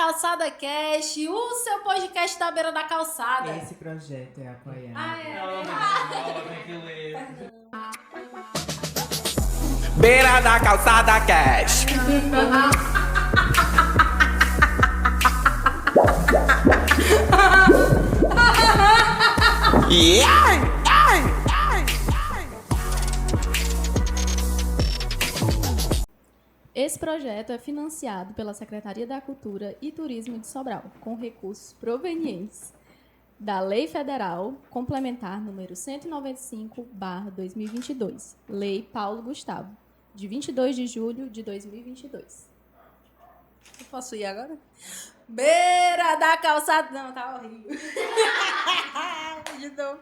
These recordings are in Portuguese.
Calçada Cast, o seu podcast da beira da calçada. Esse projeto é apoiado. Ela tem que ler. Beira da Calçada Cash. Esse projeto é financiado pela Secretaria da Cultura e Turismo de Sobral, com recursos provenientes da Lei Federal Complementar número 195/2022, Lei Paulo Gustavo, de 22 de julho de 2022. Eu posso ir agora? Beira da calçada... Não, tá horrível. De novo.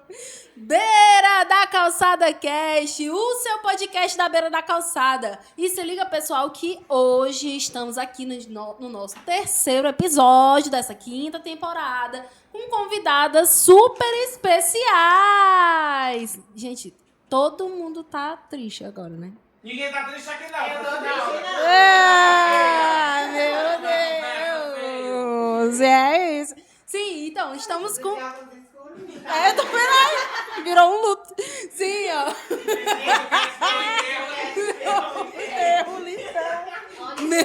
Beira da Calçada Cast, o seu podcast da beira da calçada. E se liga, pessoal, que hoje estamos aqui no nosso terceiro episódio dessa quinta temporada com convidadas super especiais. Gente, todo mundo tá triste agora, né? Ninguém tá triste aqui, não. Eu tô triste, não. Ah, meu Deus! É isso. Sim, então, estamos com... eu tô vendo aí. Virou um luto. Sim, ó. Erro, lição. Meu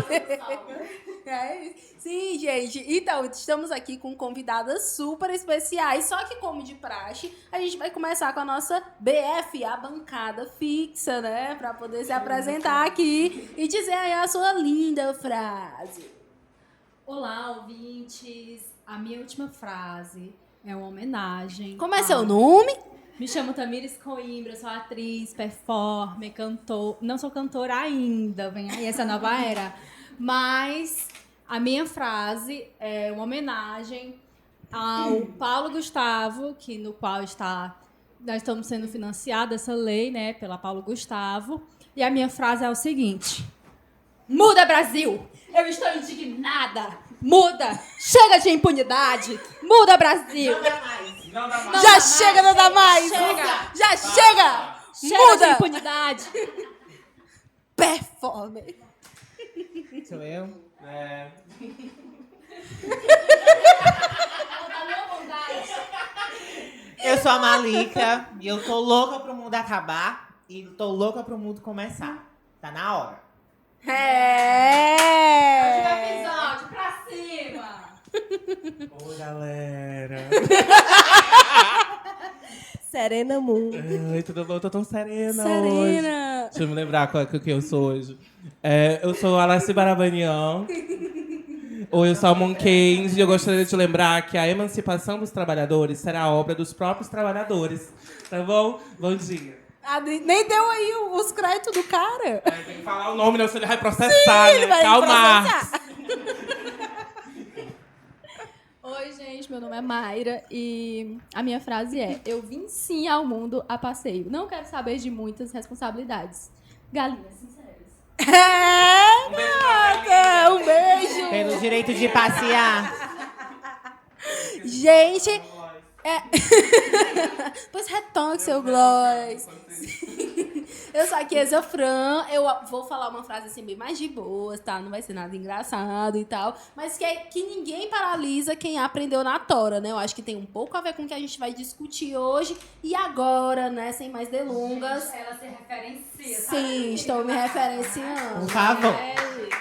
Deus. É isso. Sim, gente. Então, estamos aqui com convidadas super especiais. Só que, como de praxe, a gente vai começar com a nossa BF, a bancada fixa, né? Pra poder se apresentar aqui e dizer aí a sua linda frase. Olá, ouvintes. A minha última frase é uma homenagem. Como é seu nome? Me chamo Tamires Coimbra, sou atriz, performer, cantor. Não sou cantora ainda, vem aí essa nova era. Mas a minha frase é uma homenagem ao Paulo Gustavo, no qual nós estamos sendo financiados essa lei, né, pela Paulo Gustavo. E a minha frase é o seguinte: muda, Brasil! Eu estou indignada! Muda! Chega de impunidade! Muda, Brasil! Não dá mais. Não dá mais. Já chega, não dá mais! Chega. Já chega! Chega Muda! de impunidade! Performer! Sou eu? É. Eu sou a Malika e eu tô louca pro mundo acabar e tô louca pro mundo começar. Tá na hora. É! Episódio pra cima! Oi, galera. Serena Moon. Oi, tudo bom? Eu tô tão serena hoje. Serena! Deixa eu me lembrar qual é que eu sou hoje. Eu sou a Alessi Barabanian. Ou eu sou a Mon Keynes, e eu gostaria de lembrar que a emancipação dos trabalhadores será obra dos próprios trabalhadores. Tá bom? Bom dia. Ah, nem deu aí os créditos do cara. Tem que falar o nome, senão ele vai processar, Ele né? vai Calma. processar. Oi, gente, meu nome é Mayra e a minha frase é: eu vim sim ao mundo a passeio. Não quero saber de muitas responsabilidades. Galinhas sinceras. É, Um beijo pra gata! Galinha. Um beijo! Pelo direito de passear. Gente, pois retonque seu gloss. Eu sou a Kiesa Fran. Eu vou falar uma frase assim bem mais de boas, tá? Não vai ser nada engraçado e tal. Mas que ninguém paralisa quem aprendeu na tora, né? Eu acho que tem um pouco a ver com o que a gente vai discutir hoje. E agora, né? Sem mais delongas. Ela se referencia. Sim, estou me referenciando. Por favor. É.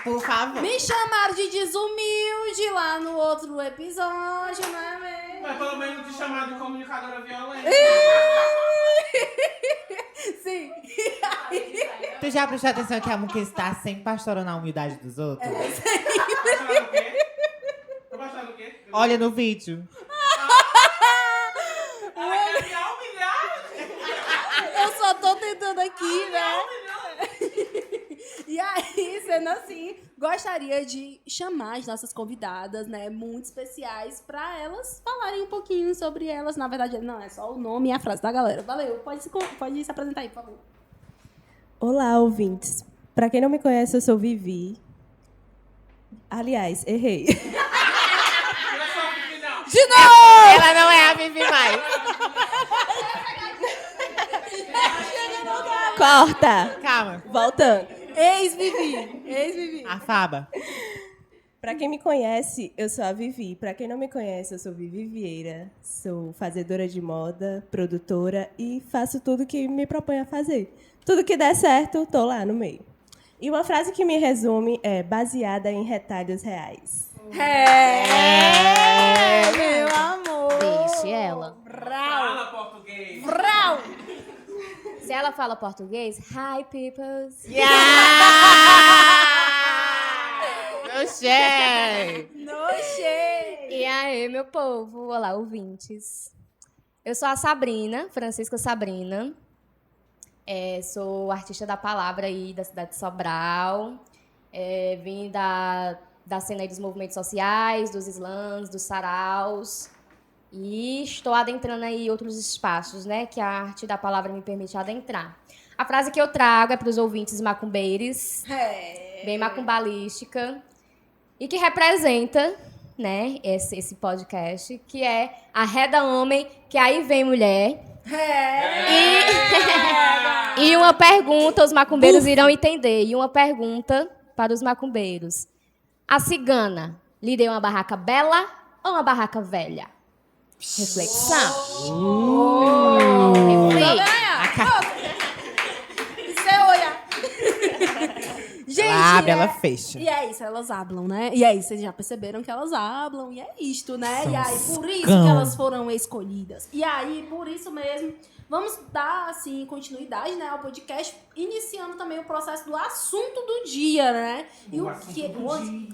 Por favor. Me chamaram de desumilde lá no outro episódio, né, velho? Mas pelo menos te chamar de comunicadora violenta. Sim. Tu já prestou atenção que a Muca está sempre pastorando a humildade dos outros? Tá achando o quê? Tá achando o quê? Olha no vídeo. Ela quer me humilhar? Eu só tô tentando aqui, né? E aí, sendo assim, gostaria de chamar as nossas convidadas, né, muito especiais, pra elas falarem um pouquinho sobre elas. Na verdade, não, é só o nome e a frase da galera. Valeu, pode se apresentar aí, por favor. Olá, ouvintes. Pra quem não me conhece, eu sou Vivi. Aliás, errei. De novo! Ela não é a Vivi mais. Corta. Calma. Voltando. Ex-Vivi. A Faba. Para quem me conhece, eu sou a Vivi. Para quem não me conhece, eu sou Vivi Vieira. Sou fazedora de moda, produtora e faço tudo que me proponho a fazer. Tudo que der certo, tô lá no meio. E uma frase que me resume é baseada em retalhos reais. Meu amor. Deixe ela. Fala português. Vrau. Se ela fala português, hi peoples. Oxê! Noche. E aí, meu povo? Olá, ouvintes. Eu sou a Sabrina, Francisca Sabrina. Sou artista da palavra aí da cidade de Sobral. Vim da cena aí dos movimentos sociais, dos slams, dos saraus. E estou adentrando aí outros espaços, né? Que a arte da palavra me permite adentrar. A frase que eu trago é para os ouvintes macumbeiros, bem macumbalística, e que representa, né, esse podcast, que é arreda homem, que aí vem mulher. E uma pergunta, os macumbeiros irão entender. E uma pergunta para os macumbeiros. A cigana lhe deu uma barraca bela ou uma barraca velha? Reflexão. Isso é olhar. Gente, Abre, ela fecha. E é isso, elas hablam, né? E é isso, vocês já perceberam que elas hablam, e é isto, né? São e aí, por isso cão. que elas foram escolhidas. E aí, por isso mesmo, vamos dar, assim, continuidade, né, ao podcast, iniciando também o processo do assunto do dia, né? E o que?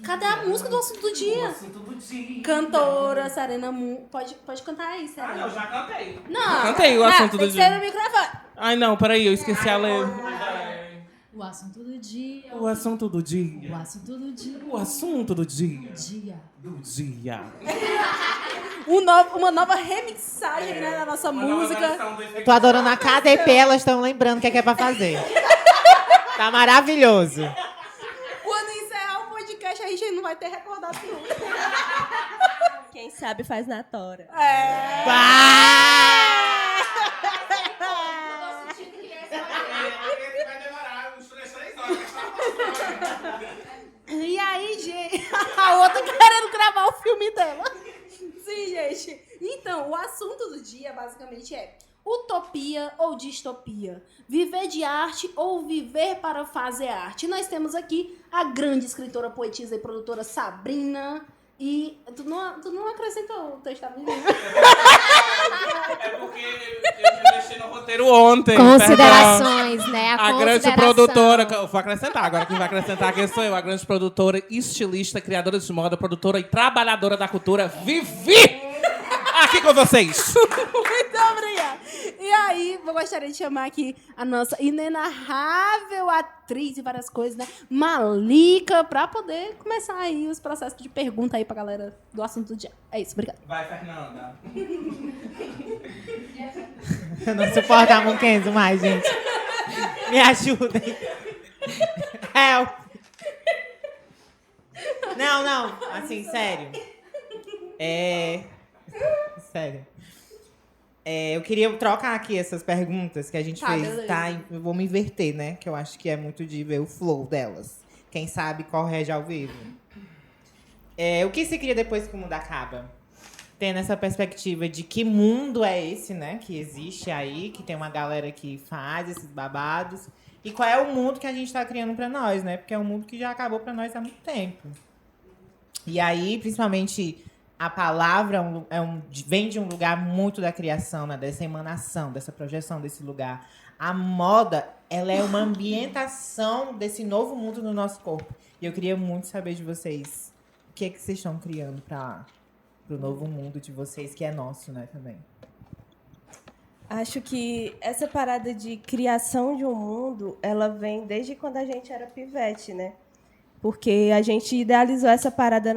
Cadê a música do assunto do dia? Assunto do dia. Cantora, Serena Moon. Pode cantar aí, Serena. Não, já cantei. Não, Cantei o assunto do tem que dia. ser no microfone. Ai, não, peraí, eu esqueci a letra. O assunto do dia. O assunto do dia. O assunto do dia. O assunto do dia. Dia. Do dia. Uma nova remixagem, né, da nossa música. Tô adorando a cada EP, elas estão lembrando o que é pra fazer. Tá maravilhoso. Quando encerrar o podcast, a gente não vai ter recordado tudo. Quem sabe faz na tora. E aí, gente, a outra querendo gravar o filme dela. Sim, gente. Então, o assunto do dia, basicamente, é utopia ou distopia? Viver de arte ou viver para fazer arte? Nós temos aqui a grande escritora, poetisa e produtora Sabrina. E tu não acrescentou o texto da menina? É porque eu mexi no roteiro ontem. Considerações, né? A grande consideração. produtora, eu vou acrescentar, agora quem vai acrescentar aqui sou eu, a grande produtora, estilista, criadora de moda, produtora e trabalhadora da cultura, Vivi! Aqui com vocês! Muito obrigada. E aí, eu gostaria de chamar aqui a nossa inenarrável atriz e várias coisas, né? Malika, pra poder começar aí os processos de pergunta aí pra galera do assunto do dia. É isso, obrigada. Vai, Fernanda. Eu não suporto a Monkenzo mais, gente. Me ajudem. Help. Não. Assim, sério. Sério. Eu queria trocar aqui essas perguntas que a gente fez, beleza. tá? Eu vou me inverter, né? Que eu acho que é muito de ver o flow delas. Quem sabe corrige ao vivo. O que se cria depois que o mundo acaba? Tendo essa perspectiva de que mundo é esse, né? Que existe aí, que tem uma galera que faz esses babados. E qual é o mundo que a gente está criando para nós, né? Porque é um mundo que já acabou para nós há muito tempo. E aí, principalmente, a palavra vem de um lugar muito da criação, né? Dessa emanação, dessa projeção desse lugar. A moda, ela é uma ambientação desse novo mundo no nosso corpo. E eu queria muito saber de vocês, o que é que vocês estão criando para o novo mundo de vocês, que é nosso, né, também. Acho que essa parada de criação de um mundo, ela vem desde quando a gente era pivete, né? Porque a gente idealizou essa parada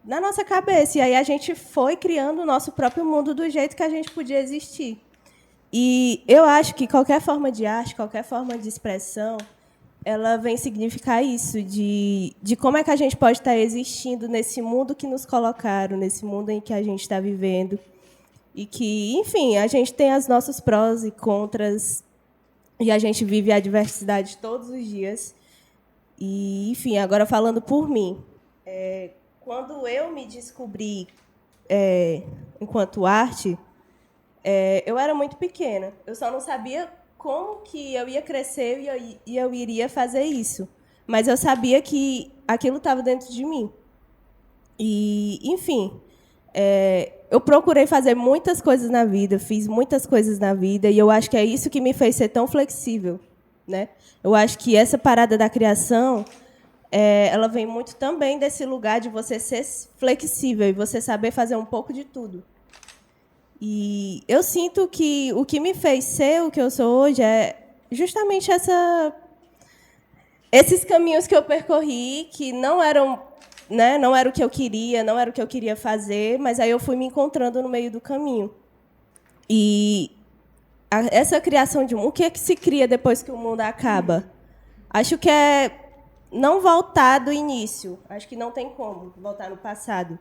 na nossa cabeça. E aí a gente foi criando o nosso próprio mundo do jeito que a gente podia existir. E eu acho que qualquer forma de arte, qualquer forma de expressão, ela vem significar isso, de como é que a gente pode estar existindo nesse mundo que nos colocaram, nesse mundo em que a gente está vivendo. E que, enfim, a gente tem as nossos prós e contras, e a gente vive a diversidade todos os dias. E, enfim, agora falando por mim, Quando eu me descobri enquanto arte, eu era muito pequena. Eu só não sabia como que eu ia crescer e eu iria fazer isso. Mas eu sabia que aquilo estava dentro de mim. E, enfim, eu procurei fazer muitas coisas na vida, fiz muitas coisas na vida, e eu acho que é isso que me fez ser tão flexível, né? Eu acho que essa parada da criação, ela vem muito também desse lugar de você ser flexível e você saber fazer um pouco de tudo. E eu sinto que o que me fez ser o que eu sou hoje é justamente esses caminhos que eu percorri, que não eram, né, não era o que eu queria, não era o que eu queria fazer, mas aí eu fui me encontrando no meio do caminho. E essa criação de o que é que se cria depois que o mundo acaba? Acho que não voltar do início. Acho que não tem como voltar no passado.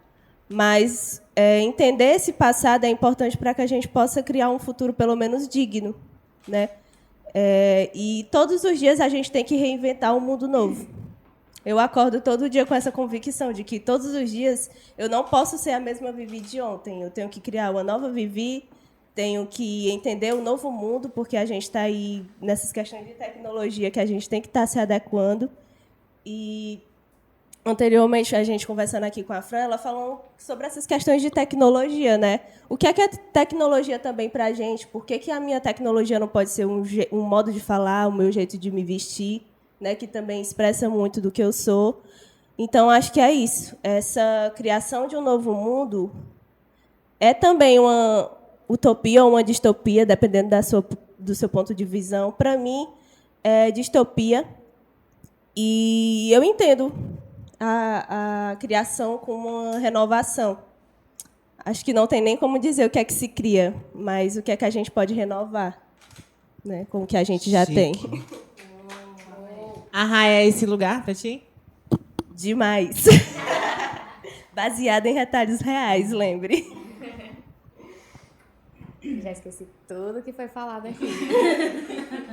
Mas entender esse passado é importante para que a gente possa criar um futuro pelo menos digno, né? E todos os dias a gente tem que reinventar um mundo novo. Eu acordo todo dia com essa convicção de que todos os dias eu não posso ser a mesma Vivi de ontem. Eu tenho que criar uma nova Vivi, tenho que entender o novo mundo, porque a gente está aí nessas questões de tecnologia que a gente tem que estar se adequando. E anteriormente, a gente conversando aqui com a Fran, ela falou sobre essas questões de tecnologia, né? O que é tecnologia também para a gente? Por que a minha tecnologia não pode ser um modo de falar, o meu jeito de me vestir, né? Que também expressa muito do que eu sou. Então, acho que é isso. Essa criação de um novo mundo é também uma utopia ou uma distopia, dependendo do seu ponto de visão. Para mim, é distopia. E eu entendo a criação como uma renovação. Acho que não tem nem como dizer o que é que se cria, mas o que é que a gente pode renovar, né, com o que a gente já tem. A Raia é esse lugar para ti? Demais. Baseada em retalhos reais, lembre. Já esqueci tudo que foi falado aqui.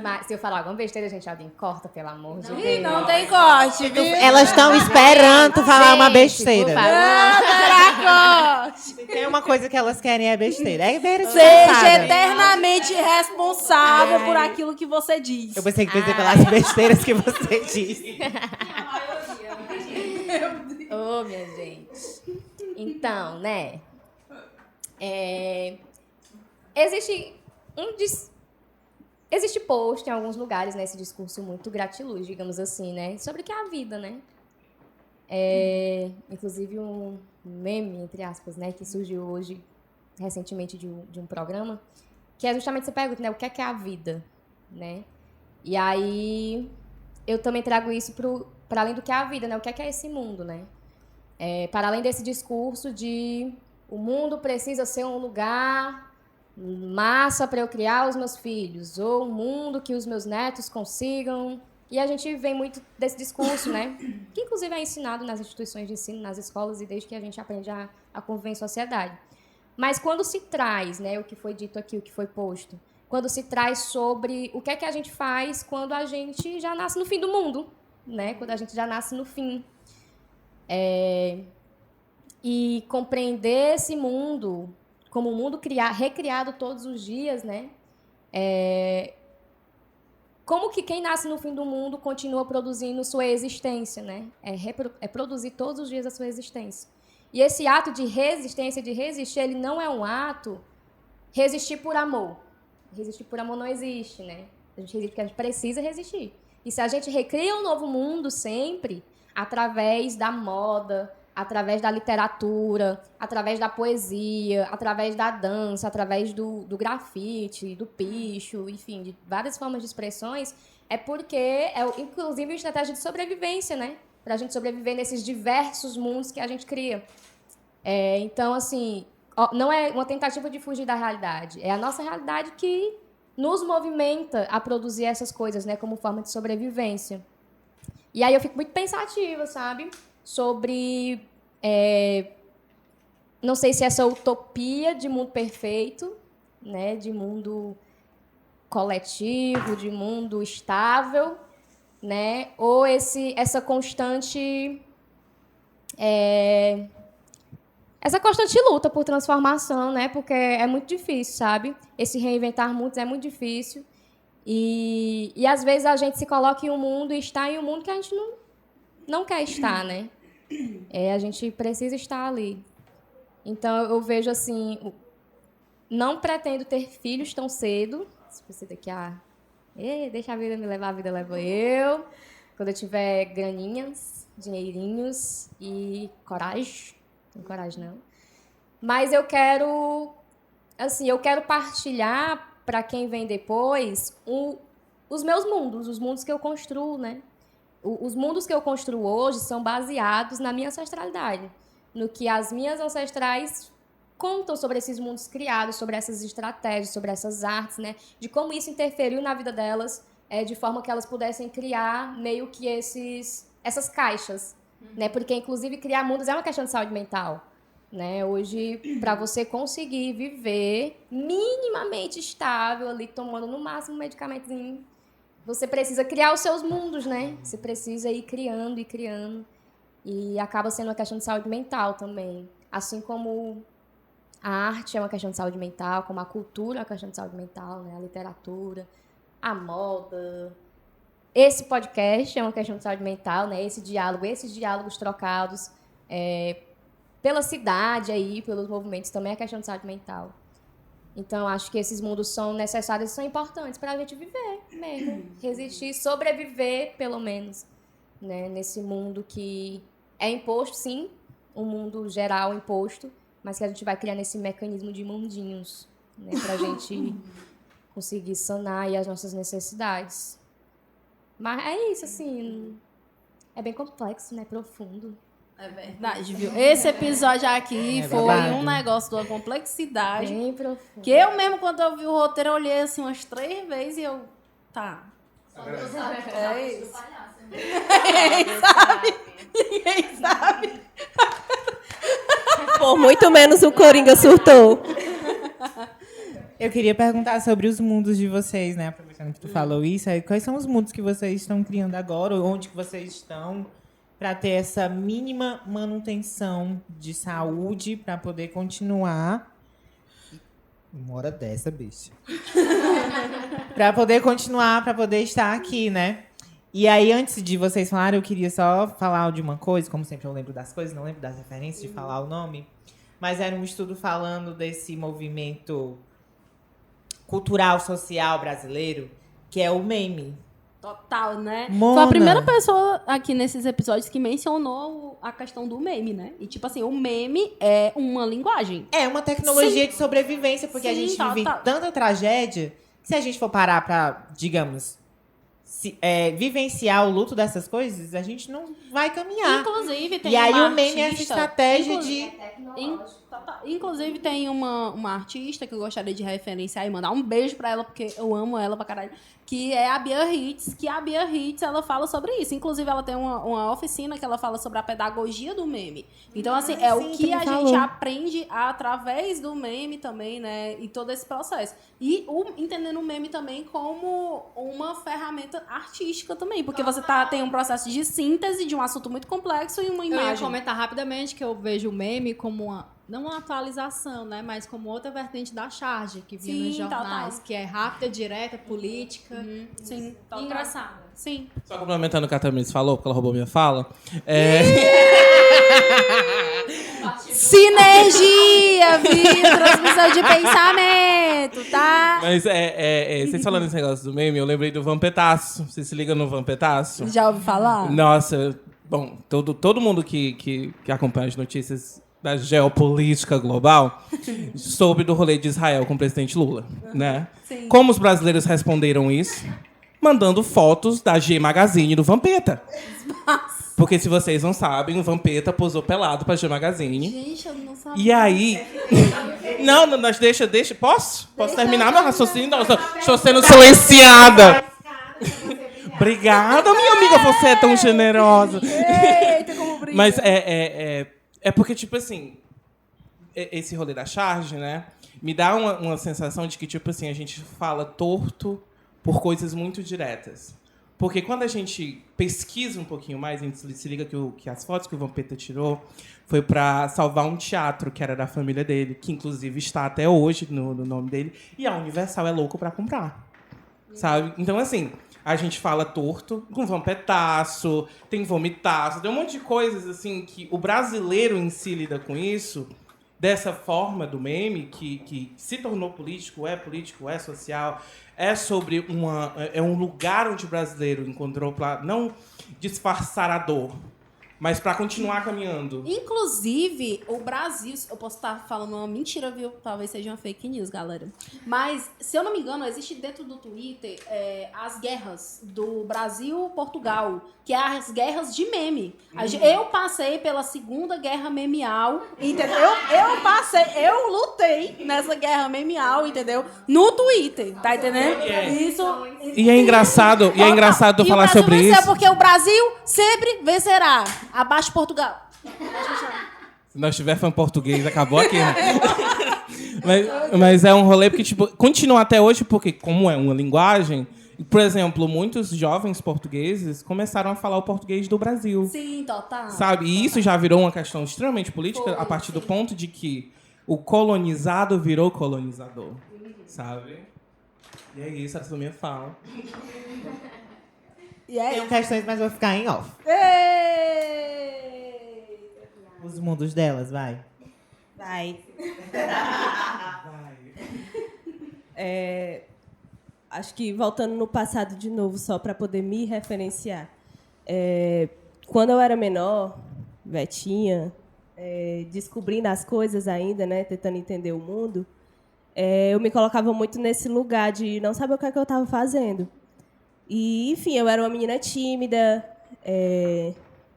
Mas se eu falar alguma besteira, gente, alguém corta, pelo amor de Deus. Não tem corte, viu? Elas estão esperando tu falar uma besteira. Por favor. Se tem uma coisa que elas querem é besteira. É beira Seja eternamente responsável por aquilo que você diz. Eu pensei que dizer pelas besteiras que você disse. Ô, minha gente. Então, né? Existe post em alguns lugares, né, esse discurso muito gratiluz, digamos assim, né, sobre o que é a vida, né? Inclusive um meme, entre aspas, né, que surgiu hoje, recentemente, de um programa, que é justamente essa pergunta, né, o que é a vida, né? E aí eu também trago isso para além do que é a vida, né, o que é esse mundo, né? Para além desse discurso de o mundo precisa ser um lugar massa para eu criar os meus filhos, ou um mundo que os meus netos consigam. E a gente vem muito desse discurso, né? Que inclusive é ensinado nas instituições de ensino, nas escolas, e desde que a gente aprende a conviver em sociedade. Mas quando se traz, né, o que foi dito aqui, o que foi posto, quando se traz sobre o que é que a gente faz quando a gente já nasce no fim do mundo, né? Quando a gente já nasce no fim. E compreender esse mundo como um mundo recriado todos os dias, né? Como que quem nasce no fim do mundo continua produzindo sua existência, né? Produzir todos os dias a sua existência. E esse ato de resistência, de resistir, ele não é um ato resistir por amor. Resistir por amor não existe, né? A gente resiste porque a gente precisa resistir. E se a gente recria um novo mundo sempre, através da moda, através da literatura, através da poesia, através da dança, através do grafite, do picho, enfim, de várias formas de expressões, é porque inclusive uma estratégia de sobrevivência, né? Para a gente sobreviver nesses diversos mundos que a gente cria. Então, assim, não é uma tentativa de fugir da realidade, é a nossa realidade que nos movimenta a produzir essas coisas, né, como forma de sobrevivência. E aí eu fico muito pensativa, sabe? Sobre, não sei se essa utopia de mundo perfeito, né, de mundo coletivo, de mundo estável, né, ou essa constante essa constante luta por transformação, né? Porque é muito difícil, sabe? Esse reinventar mundos é muito difícil. E às vezes a gente se coloca em um mundo e está em um mundo que a gente não quer estar, né? A gente precisa estar ali. Então, eu vejo assim, não pretendo ter filhos tão cedo. Se você daqui deixa a vida me levar, a vida leva eu. Quando eu tiver graninhas, dinheirinhos e coragem. Não tenho coragem, não. Mas eu quero partilhar para quem vem depois os meus mundos, os mundos que eu construo, né? Os mundos que eu construo hoje são baseados na minha ancestralidade, no que as minhas ancestrais contam sobre esses mundos criados, sobre essas estratégias, sobre essas artes, né? De como isso interferiu na vida delas, de forma que elas pudessem criar meio que essas caixas, né? Porque, inclusive, criar mundos é uma questão de saúde mental, né? Hoje, para você conseguir viver minimamente estável ali, tomando no máximo um medicamentozinho, você precisa criar os seus mundos, né? Você precisa ir criando e criando. E acaba sendo uma questão de saúde mental também. Assim como a arte é uma questão de saúde mental, como a cultura é uma questão de saúde mental, né? A literatura, a moda. Esse podcast é uma questão de saúde mental, né? Esses diálogos trocados pela cidade aí, pelos movimentos, também é questão de saúde mental. Então, acho que esses mundos são necessários e são importantes para a gente viver mesmo. Resistir, sobreviver, pelo menos, né? Nesse mundo que é imposto, sim, um mundo geral imposto, mas que a gente vai criar nesse mecanismo de mundinhos, né? Para a gente conseguir sanar aí as nossas necessidades. Mas é isso, assim, é bem complexo, né? Profundo. É verdade, viu? Esse episódio aqui foi verdade. um negócio de uma complexidade. Bem profundo. Que eu mesmo, quando eu vi o roteiro, eu olhei assim umas 3 vezes e eu... Tá. É isso. Ninguém sabe. Por muito menos o Coringa surtou. Eu queria perguntar sobre os mundos de vocês, né? Aproveitando que tu falou isso, aí, quais são os mundos que vocês estão criando agora? Onde que vocês estão para ter essa mínima manutenção de saúde para poder continuar? Uma hora dessa, bicha. Para poder continuar, para poder estar aqui, né? E aí, antes de vocês falarem, eu queria só falar de uma coisa, como sempre eu lembro das coisas, não lembro das referências de falar o nome, mas era um estudo falando desse movimento cultural, social brasileiro, que é o meme. Total, né? Mona. Foi a primeira pessoa aqui nesses episódios que mencionou a questão do meme, né? E, tipo assim, o meme é uma linguagem. É uma tecnologia de sobrevivência, porque a Sim, gente total. vive tanta tragédia que se a gente for parar pra, digamos, vivenciar o luto dessas coisas, a gente não vai caminhar. Inclusive, tem E aí uma o meme é essa artista- estratégia Inclusive, tem uma artista que eu gostaria de referenciar e mandar um beijo pra ela, porque eu amo ela pra caralho, que é a Bia Hitz, que a Bia Hitz, ela fala sobre isso. Inclusive, ela tem uma oficina que ela fala sobre a pedagogia do meme. Então, assim, é o que a gente aprende através do meme também, né? E todo esse processo. E entendendo o meme também como uma ferramenta artística também, porque você tem um processo de síntese de um assunto muito complexo e uma Eu ia imagem. comentar rapidamente que eu vejo o meme como não uma atualização, né? Mas como outra vertente da charge que vinha Sim, nos jornais, total. que é rápida, direta, política. Sim, E engraçada. Sim. Só complementando o que a Tamiris falou, porque ela roubou minha fala. Sinergia, viu? Transmissão de pensamento, tá? Mas vocês falando esse negócio do meme, eu lembrei do Vampetaço. Você se liga no Vampetaço? Já ouviu falar? Nossa, bom, todo mundo que acompanha as notícias da geopolítica global soube do rolê de Israel com o presidente Lula, né? Sim. Como os brasileiros responderam isso? Mandando fotos da G Magazine do Vampeta. Porque se vocês não sabem, o Vampeta posou pelado pra G Magazine. Gente, eu não sabia. E aí... Não, mas deixa... Posso? Posso terminar meu raciocínio? Não, estou sendo silenciada. Obrigada, minha amiga, você é tão generosa. Eita, como brilha. Mas é porque, tipo assim, esse rolê da charge, né, me dá uma sensação de que, tipo assim, a gente fala torto por coisas muito diretas. Porque quando a gente pesquisa um pouquinho mais, a gente se liga que as fotos que o Vampeta tirou foi para salvar um teatro que era da família dele, que inclusive está até hoje no nome dele, e a Universal é louco para comprar. Sabe? Então, assim, a gente fala torto, com vampetaço, tem vomitaço, tem um monte de coisas assim que o brasileiro em si lida com isso, dessa forma do meme, que se tornou político, é social, é sobre é um lugar onde o brasileiro encontrou para não disfarçar a dor, mas para continuar caminhando. Inclusive, o Brasil... Eu posso estar falando uma mentira, viu? Talvez seja uma fake news, galera. Mas, se eu não me engano, existe dentro do Twitter as guerras do Brasil-Portugal, que é as guerras de meme. Eu passei pela Segunda Guerra Memeal, entendeu? Eu lutei nessa guerra memeal, entendeu? No Twitter, tá entendendo? Isso... E é engraçado tu falar sobre isso. Porque o Brasil sempre vencerá. Abaixo Portugal. Se nós tiver fã português, acabou aqui, né? mas é um rolê porque, tipo, continua até hoje, porque como é uma linguagem, por exemplo, muitos jovens portugueses começaram a falar o português do Brasil. Sim, total. Sabe? E isso já virou uma questão extremamente política a partir do ponto de que o colonizado virou colonizador. Sabe? E é isso, essa é a minha fala. Tem questões, mas vou ficar em off. Os mundos delas, vai. Vai. Acho que voltando no passado de novo, só para poder me referenciar. Quando eu era menor, Vetinha, descobrindo as coisas ainda, né, tentando entender o mundo, eu me colocava muito nesse lugar de não saber o que é que eu estava fazendo. E, enfim, eu era uma menina tímida,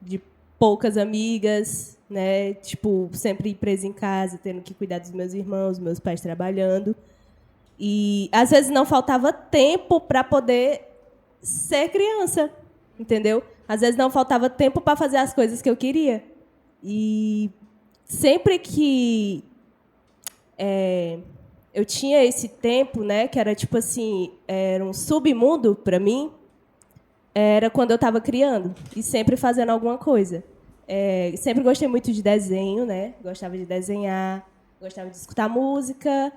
de poucas amigas, né? Tipo, sempre presa em casa, tendo que cuidar dos meus irmãos, meus pais trabalhando. E, às vezes, não faltava tempo para poder ser criança, entendeu? Às vezes, não faltava tempo para fazer as coisas que eu queria. E sempre que eu tinha esse tempo, né, que era tipo assim, era um submundo para mim, era quando eu estava criando e sempre fazendo alguma coisa. Sempre gostei muito de desenho, né? Gostava de desenhar, gostava de escutar música,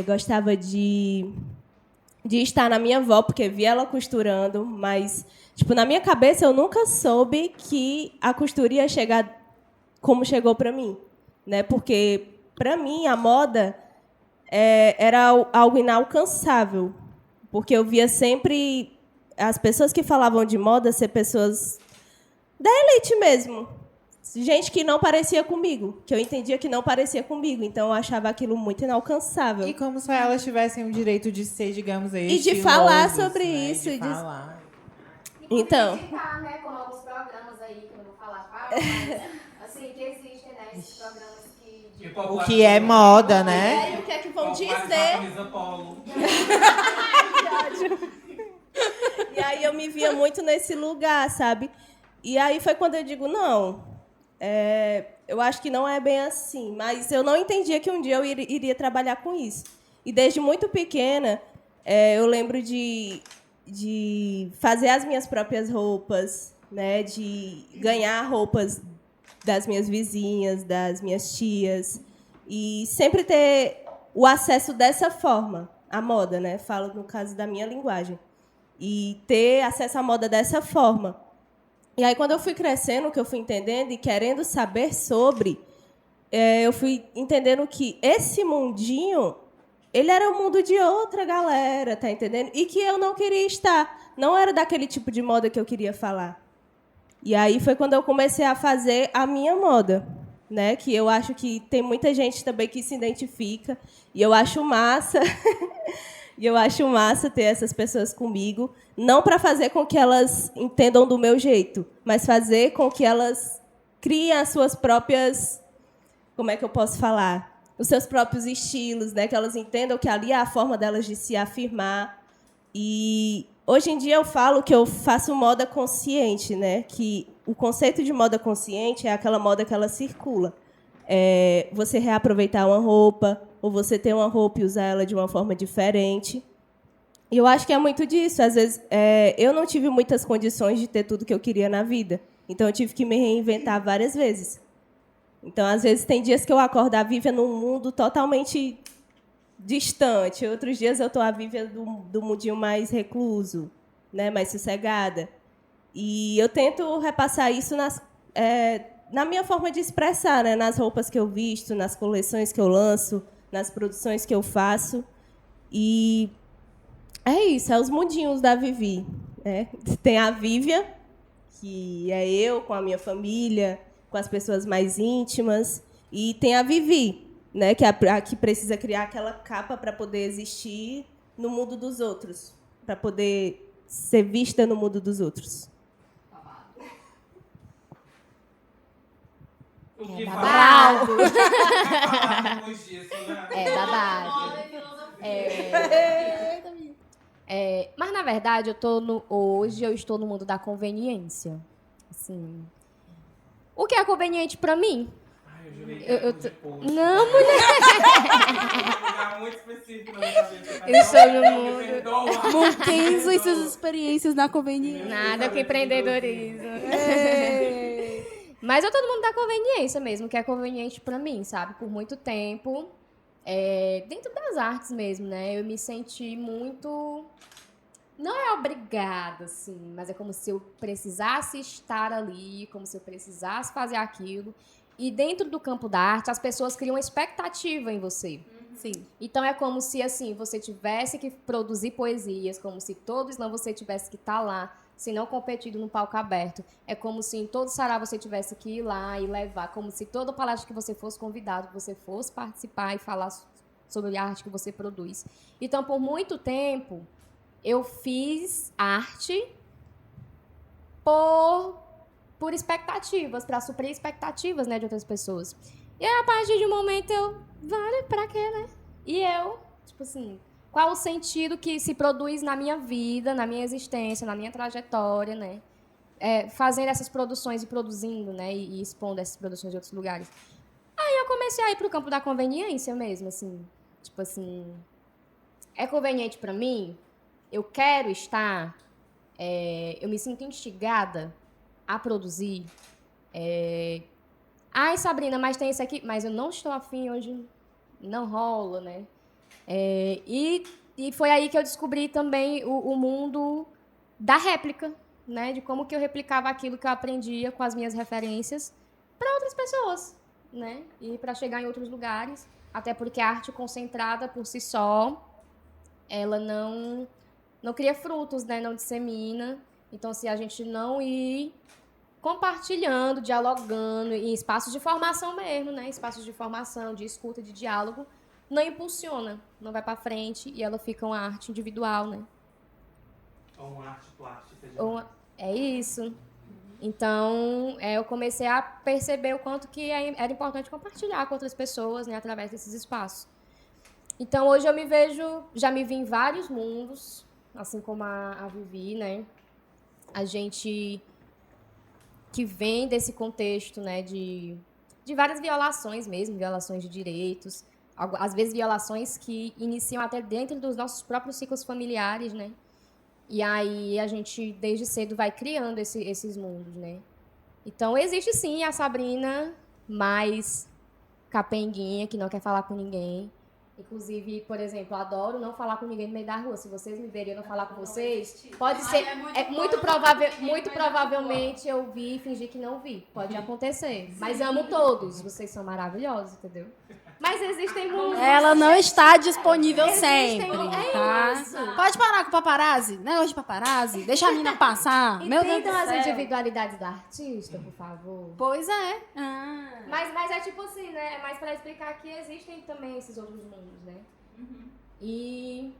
gostava de estar na minha avó, porque via ela costurando, mas tipo, na minha cabeça eu nunca soube que a costura ia chegar como chegou para mim, né? Porque para mim a moda era algo inalcançável, porque eu via sempre as pessoas que falavam de moda ser pessoas da elite mesmo, gente que não parecia comigo, que eu entendia que não parecia comigo, então eu achava aquilo muito inalcançável. E como se elas tivessem o direito de ser, digamos, E de falar estilosos, sobre né? isso. De falar. Então. Né, como alguns programas aí, que eu não vou falar qual, mas, assim, que existem, né, esses programas que... O que é moda, né? E o que é que vão dizer? E aí eu me via muito nesse lugar, sabe? E aí foi quando eu digo, não, eu acho que não é bem assim. Mas eu não entendia que um dia eu iria trabalhar com isso. E desde muito pequena, eu lembro de fazer as minhas próprias roupas, né? De ganhar roupas das minhas vizinhas, das minhas tias. E sempre ter o acesso dessa forma à moda, né? Falo no caso da minha linguagem. E ter acesso à moda dessa forma. E aí, quando eu fui crescendo, que eu fui entendendo e querendo saber sobre, eu fui entendendo que esse mundinho, ele era o mundo de outra galera, tá entendendo? E que eu não queria estar. Não era daquele tipo de moda que eu queria falar. E aí foi quando eu comecei a fazer a minha moda, né? Que eu acho que tem muita gente também que se identifica. E eu acho massa... E eu acho massa ter essas pessoas comigo, não para fazer com que elas entendam do meu jeito, mas fazer com que elas criem as suas próprias... Como é que eu posso falar? Os seus próprios estilos, né? Que elas entendam que ali é a forma delas de se afirmar. E hoje em dia eu falo que eu faço moda consciente, né? Que o conceito de moda consciente é aquela moda que ela circula. Você reaproveitar uma roupa, ou você ter uma roupa e usar ela de uma forma diferente. E eu acho que é muito disso. Às vezes, eu não tive muitas condições de ter tudo que eu queria na vida. Então, eu tive que me reinventar várias vezes. Então, às vezes, tem dias que eu acordo a Vívia num mundo totalmente distante. Outros dias eu estou a Vívia do mundinho mais recluso, né, mais sossegada. E eu tento repassar isso na minha forma de expressar, né, nas roupas que eu visto, nas coleções que eu lanço, nas produções que eu faço. E é isso, é os mundinhos da Vivi. Né? Tem a Vívia, que é eu com a minha família, com as pessoas mais íntimas. E tem a Vivi, né, que é a que precisa criar aquela capa para poder existir no mundo dos outros, para poder ser vista no mundo dos outros. O que babado. falar depois disso, né? É babado. Mas, na verdade, hoje eu estou no mundo da conveniência. Assim, o que é conveniente pra mim? Ai, eu jurei que era Não, mulher. um lugar muito específico na minha cabeça. Eu estou no Me mundo. perdoa. Monkenzo e suas experiências na conveniência. Nada com empreendedorismo. Mas eu tô no mundo da conveniência mesmo, que é conveniente pra mim, sabe? Por muito tempo, dentro das artes mesmo, né? Eu me senti muito... Não é obrigada, assim, mas é como se eu precisasse estar ali, como se eu precisasse fazer aquilo. E dentro do campo da arte, as pessoas criam uma expectativa em você. Sim. Então é como se, assim, você tivesse que produzir poesias, como se todo slam você tivesse que estar lá, se não competido no palco aberto. É como se em todo sarau você tivesse que ir lá e levar, como se toda palestra que você fosse convidado, você fosse participar e falar sobre a arte que você produz. Então, por muito tempo, eu fiz arte por expectativas, para suprir expectativas, né, de outras pessoas. E aí, a partir de um momento, vale, pra quê, né? E eu, tipo assim, qual o sentido que se produz na minha vida, na minha existência, na minha trajetória, né? Fazendo essas produções e produzindo, né? E expondo essas produções em outros lugares. Aí eu comecei a ir pro campo da conveniência mesmo, assim. Tipo assim, é conveniente pra mim? Eu quero estar? Eu me sinto instigada a produzir? Ai, Sabrina, mas tem isso aqui. Mas eu não estou afim hoje, não rola, né? E foi aí que eu descobri também o mundo da réplica, né? De como que eu replicava aquilo que eu aprendia com as minhas referências para outras pessoas, né? E para chegar em outros lugares. Até porque a arte concentrada por si só, ela não cria frutos, né? Não dissemina. Então, se a gente não ir compartilhando, dialogando, em espaços de formação mesmo, né? Espaços de formação, de escuta, de diálogo, não impulsiona, não vai para frente e ela fica uma arte individual, né? Ou uma arte plástica. É isso. Então, eu comecei a perceber o quanto que era importante compartilhar com outras pessoas, né? Através desses espaços. Então, hoje eu já me vi em vários mundos, assim como a Vivi, né? A gente que vem desse contexto, né, de várias violações mesmo, violações de direitos, às vezes violações que iniciam até dentro dos nossos próprios ciclos familiares, né? E aí a gente, desde cedo, vai criando esses mundos, né? Então, existe sim a Sabrina mais capenguinha, que não quer falar com ninguém. Inclusive, por exemplo, eu adoro não falar com ninguém no meio da rua. Se vocês me verem eu não falar com vocês, pode ser... muito provavelmente eu vi e fingi que não vi. Pode acontecer. Mas amo todos. Vocês são maravilhosos, entendeu? Mas existem mundos... Ela não está disponível sempre, É tá? isso. Pode parar com o paparazzi? Negócio de paparazzi? Deixa a mina passar. Meu Deus do Entendam as céu. individualidades da artista, por favor. Pois é. Mas é tipo assim, né? É mais pra explicar que existem também esses outros mundos, né? E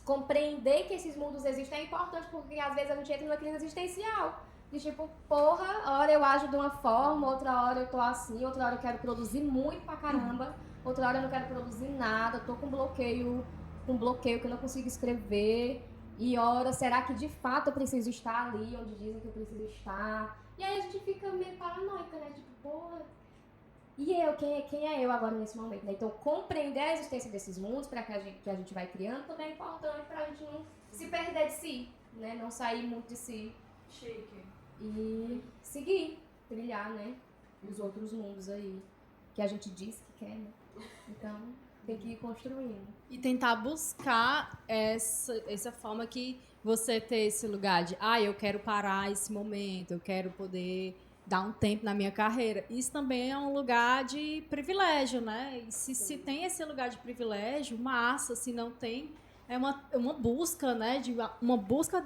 compreender que esses mundos existem é importante, porque às vezes a gente entra numa crise existencial. De tipo, porra, hora eu ajo de uma forma, outra hora eu tô assim, outra hora eu quero produzir muito pra caramba, outra hora eu não quero produzir nada, tô com bloqueio que eu não consigo escrever. E ora, será que de fato eu preciso estar ali onde dizem que eu preciso estar? E aí a gente fica meio paranoica, né? Tipo, porra, E eu, quem é eu agora nesse momento, né? Então, compreender a existência desses mundos para que a gente vai criando também é importante para a gente não se perder de si, né? Não sair muito de si. Chique. E seguir, trilhar, né? Os outros mundos aí, que a gente diz que quer, né? Então, tem que ir construindo. E tentar buscar essa forma que você ter esse lugar de, eu quero parar esse momento, eu quero poder dar um tempo na minha carreira. Isso também é um lugar de privilégio, né? E se tem esse lugar de privilégio, massa. Se não tem, é uma busca, né? Uma busca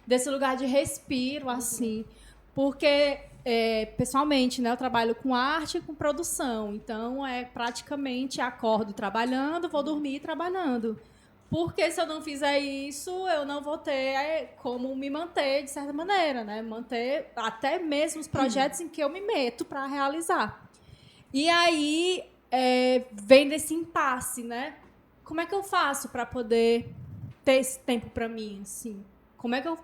desse lugar de respiro, assim. Porque, pessoalmente, né, eu trabalho com arte e com produção. Então, praticamente acordo trabalhando, vou dormir trabalhando. Porque se eu não fizer isso, eu não vou ter como me manter, de certa maneira, né? Manter até mesmo os projetos em que eu me meto para realizar. E aí, vem desse impasse, né? Como é que eu faço para poder ter esse tempo para mim, assim? Como é que eu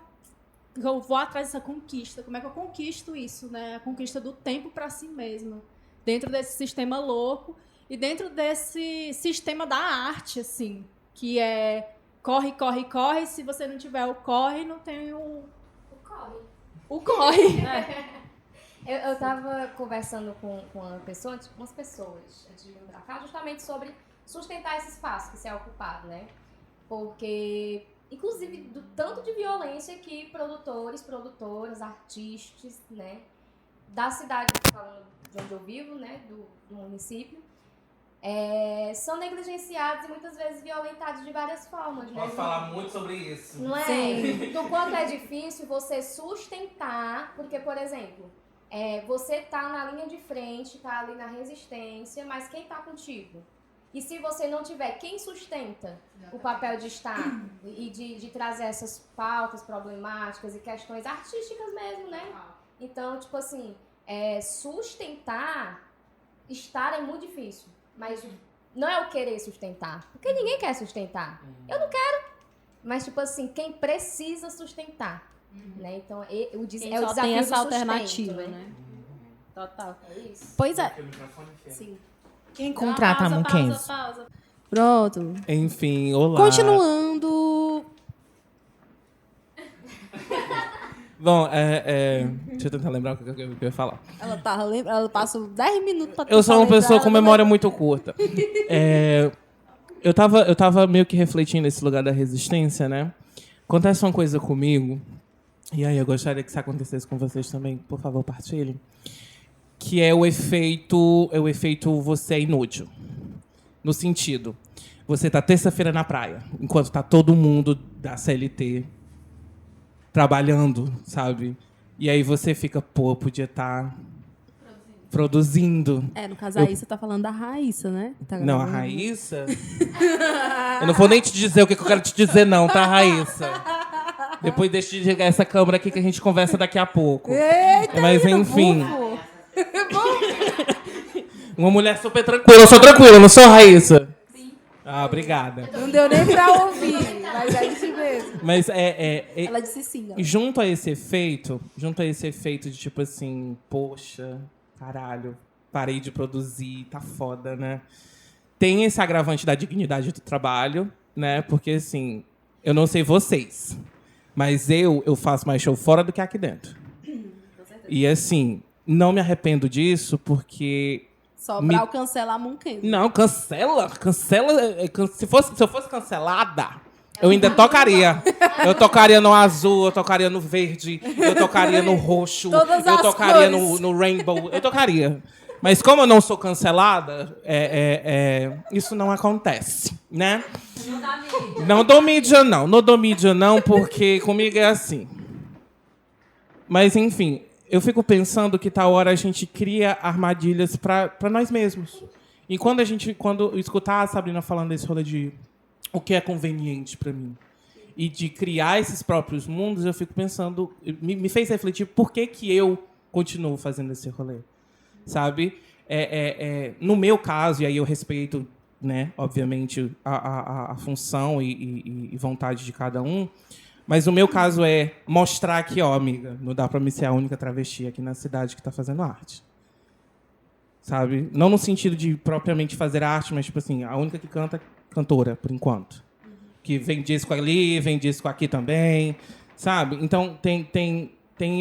vou atrás dessa conquista? Como é que eu conquisto isso, né? A conquista do tempo para si mesmo. Dentro desse sistema louco e dentro desse sistema da arte, assim, que é corre, corre, corre. Se você não tiver o corre, não tem o corre. O corre. Eu tava conversando com uma pessoa, umas pessoas, antes de vir pra cá, justamente sobre sustentar esse espaço que se é ocupado, né? Porque, inclusive, do tanto de violência que produtores, produtoras, artistas, né, da cidade, falando de onde eu vivo, né, do município, são negligenciados e muitas vezes violentados de várias formas. Posso falar muito sobre isso. Não é? Sim. Do quanto é difícil você sustentar, porque, por exemplo, você tá na linha de frente, tá ali na resistência, mas quem tá contigo? E se você não tiver, quem sustenta o papel de estar e de trazer essas pautas problemáticas e questões artísticas mesmo, né? Então, tipo assim, sustentar, estar é muito difícil. Mas não é o querer sustentar. Porque ninguém quer sustentar. Eu não quero. Mas, tipo assim, quem precisa sustentar. Né? Então, o desafio só tem essa do alternativa, sustento, né? Total. É isso. Pois é. Sim. Quem contrata a Monkenzo? Pausa. Pronto. Enfim, olá. Continuando. Bom, deixa eu tentar lembrar o que eu ia falar. Ela passa 10 minutos pra Eu sou uma tentar pessoa lembrar, com ela memória muito curta. Eu tava meio que refletindo nesse lugar da resistência, né? Acontece uma coisa comigo, e aí eu gostaria que isso acontecesse com vocês também, por favor, partilhem. Que é o efeito você é inútil. No sentido, você tá terça-feira na praia, enquanto tá todo mundo da CLT trabalhando, sabe? E aí você fica, podia estar produzindo. No caso aí você tá falando da Raíssa, né? Tá Não, a gravando. Raíssa... Eu não vou nem te dizer o que eu quero te dizer, não, tá, Raíssa? Depois deixa de ligar essa câmera aqui que a gente conversa daqui a pouco. Eita, Mas, menino enfim... bufo. Uma mulher super tranquila. Eu sou tranquila, não sou, Raíssa? Sim. Ah, obrigada. Não deu nem pra ouvir, mas é isso mesmo. Mas Ela disse sim. E junto a esse efeito de tipo assim, poxa, caralho, parei de produzir, tá foda, né? Tem esse agravante da dignidade do trabalho, né? Porque assim, eu não sei vocês, mas eu faço mais show fora do que aqui dentro. E assim, não me arrependo disso porque... Sobral cancelar a Monkenzo. Não, cancela. Se eu fosse cancelada, eu ainda tocaria. Eu tocaria no azul, eu tocaria no verde, eu tocaria no roxo, Todas eu as tocaria cores. no rainbow, eu tocaria. Mas como eu não sou cancelada, isso não acontece, né? Não dou mídia, não. Não dou mídia, não, porque comigo é assim. Mas, enfim, eu fico pensando que tal hora a gente cria armadilhas para nós mesmos. E quando escutar a Sabrina falando desse rolê de o que é conveniente para mim e de criar esses próprios mundos, eu fico pensando, me fez refletir por que eu continuo fazendo esse rolê, sabe? No meu caso, e aí eu respeito, né, obviamente, a função e vontade de cada um, mas o meu caso é mostrar que, amiga, não dá pra me ser a única travesti aqui na cidade que tá fazendo arte. sabe? Não no sentido de propriamente fazer arte, mas, tipo assim, a única que canta é cantora, por enquanto. Que vem disco ali, vem disco aqui também, sabe? Então, tem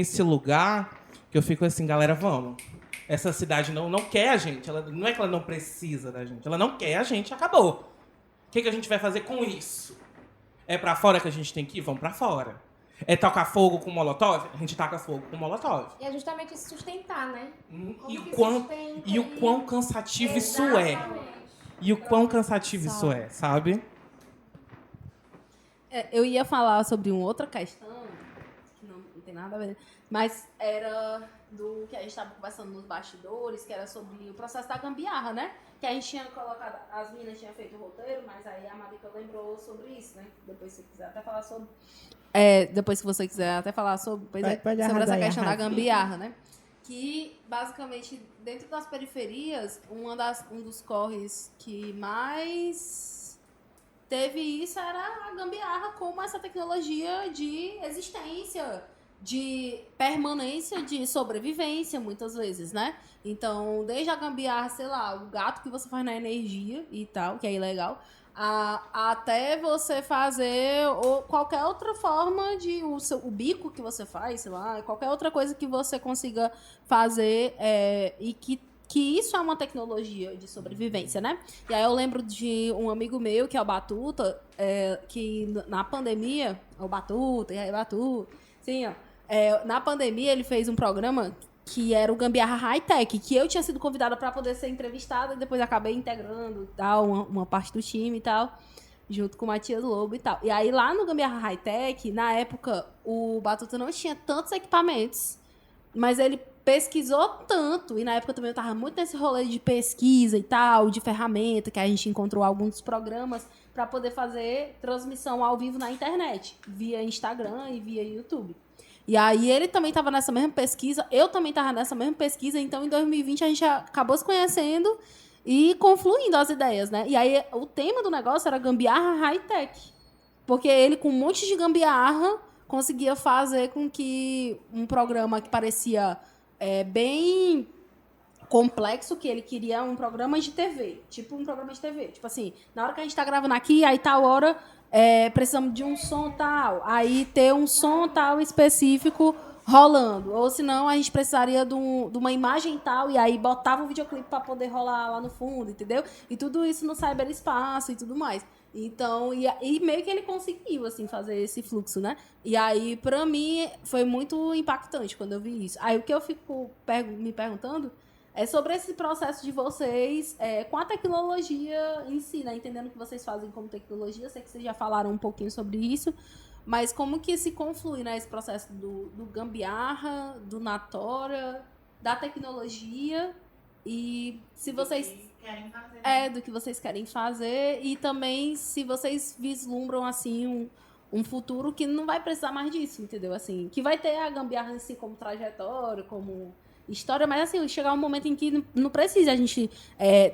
esse lugar que eu fico assim, galera, vamos. Essa cidade não quer a gente. Ela, não é que ela não precisa da gente. Ela não quer a gente, acabou. O que a gente vai fazer com isso? É pra fora que a gente tem que ir? Vamos pra fora. É tocar fogo com molotov? A gente taca fogo com molotov. E é justamente se sustentar, né? E o quão cansativo isso é. E o quão cansativo isso é, sabe? Eu ia falar sobre uma outra questão, que não tem nada a ver, mas era do que a gente estava conversando nos bastidores, que era sobre o processo da gambiarra, né? Que a gente tinha colocado, as meninas tinham feito o roteiro, mas aí a Marica lembrou sobre isso, né? Depois se você quiser até falar sobre... depois que você quiser até falar sobre, sobre essa questão da gambiarra, né? Que, basicamente, dentro das periferias, um dos corres que mais teve isso era a gambiarra como essa tecnologia de existência, de permanência, de sobrevivência, muitas vezes, né? Então, desde a gambiarra, sei lá, o gato que você faz na energia e tal, que é ilegal, até você fazer qualquer outra forma de... O bico que você faz, sei lá, qualquer outra coisa que você consiga fazer e que isso é uma tecnologia de sobrevivência, né? E aí eu lembro de um amigo meu, que é o Batuta, que na pandemia... O Batuta, e aí Batuta... Sim, ó. Na pandemia ele fez um programa que era o Gambiarra High Tech, que eu tinha sido convidada para poder ser entrevistada e depois acabei integrando tal, uma parte do time e tal, junto com o Matias Lobo e tal. E aí lá no Gambiarra High Tech, na época, o Batuta não tinha tantos equipamentos, mas ele pesquisou tanto, e na época também eu estava muito nesse rolê de pesquisa e tal, de ferramenta, que a gente encontrou alguns programas para poder fazer transmissão ao vivo na internet, via Instagram e via YouTube. E aí ele também estava nessa mesma pesquisa, eu também estava nessa mesma pesquisa, então em 2020 a gente acabou se conhecendo e confluindo as ideias, né? E aí o tema do negócio era gambiarra high-tech, porque ele com um monte de gambiarra conseguia fazer com que um programa que parecia bem complexo, que ele queria um programa de TV, tipo um programa de TV, tipo assim, na hora que a gente está gravando aqui, aí tal hora... precisamos de um som tal, aí ter um som tal específico rolando, ou senão a gente precisaria de uma imagem tal, e aí botava um videoclipe para poder rolar lá no fundo, entendeu? E tudo isso no cyberespaço e tudo mais. Então, e meio que ele conseguiu, assim, fazer esse fluxo, né? E aí, pra mim, foi muito impactante quando eu vi isso. Aí o que eu fico me perguntando é sobre esse processo de vocês com a tecnologia em si, né? Entendendo o que vocês fazem como tecnologia. Eu sei que vocês já falaram um pouquinho sobre isso, mas como que se conflui, né, esse processo do gambiarra, do Natora, da tecnologia e se vocês... querem fazer, né? do que vocês querem fazer e também se vocês vislumbram, assim, um futuro que não vai precisar mais disso, entendeu? Assim, que vai ter a gambiarra em si como trajetória, como... história, mas assim, chegar um momento em que não precisa a gente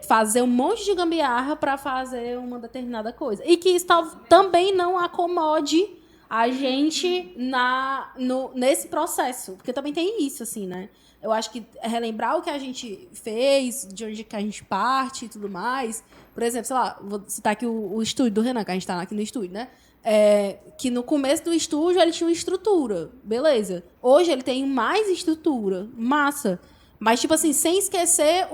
fazer um monte de gambiarra para fazer uma determinada coisa. E que isso também não acomode a gente nesse processo. Porque também tem isso, assim, né? Eu acho que relembrar o que a gente fez, de onde que a gente parte e tudo mais. Por exemplo, sei lá, vou citar aqui o estúdio do Renan, que a gente está aqui no estúdio, né? Que no começo do estúdio ele tinha uma estrutura, beleza. Hoje ele tem mais estrutura, massa. Mas, tipo assim, sem esquecer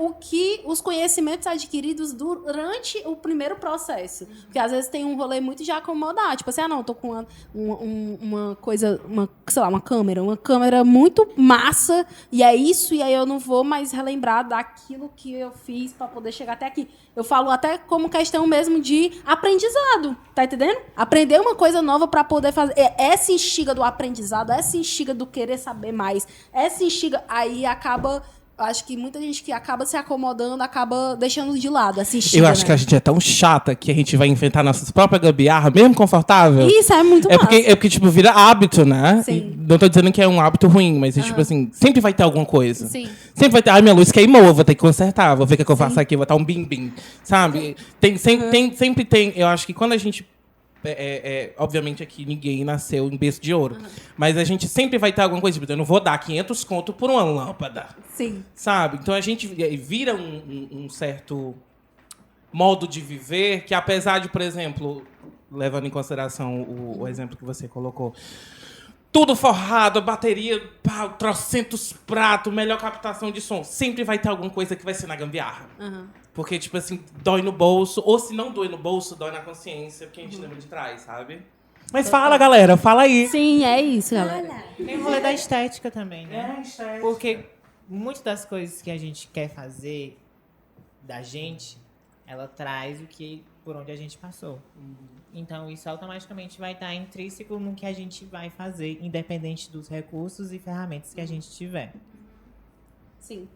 os conhecimentos adquiridos durante o primeiro processo. Porque às vezes tem um rolê muito de acomodar. Tipo assim, não, tô com uma coisa, sei lá, uma câmera muito massa, e é isso, e aí eu não vou mais relembrar daquilo que eu fiz para poder chegar até aqui. Eu falo até como questão mesmo de aprendizado, tá entendendo? Aprender uma coisa nova para poder fazer. Essa instiga do aprendizado, essa instiga do querer saber mais, essa instiga, aí acaba... Acho que muita gente que acaba se acomodando, acaba deixando de lado essa instiga, Eu acho que a gente é tão chata que a gente vai inventar nossas próprias gambiarra, mesmo confortável. Isso é muito massa. Porque, tipo, vira hábito, né? Sim. E não tô dizendo que é um hábito ruim, mas, tipo assim, sempre vai ter alguma coisa. Sim. Sempre vai ter, minha luz queimou, vou ter que consertar, vou ver o que eu faço aqui, vou botar um bim-bim, sabe? Sempre tem, eu acho que quando a gente obviamente aqui ninguém nasceu em berço de ouro. Mas a gente sempre vai ter alguma coisa, tipo, eu não vou dar 500 conto por uma lâmpada. Sim. Sabe? Então a gente vira um certo modo de viver que, apesar de, por exemplo, levando em consideração o exemplo que você colocou, tudo forrado, a bateria, pá, trocentos pratos, melhor captação de som, sempre vai ter alguma coisa que vai ser na gambiarra. Porque, tipo assim, dói no bolso, ou se não dói no bolso, dói na consciência, porque a gente lembra de trás, sabe? Mas fala, galera, fala aí. Sim, é isso, galera. Tem o rolê da estética também, né? estética. Porque muitas das coisas que a gente quer fazer da gente, ela traz por onde a gente passou. Então, isso automaticamente vai estar intrínseco no que a gente vai fazer, independente dos recursos e ferramentas que a gente tiver. Sim.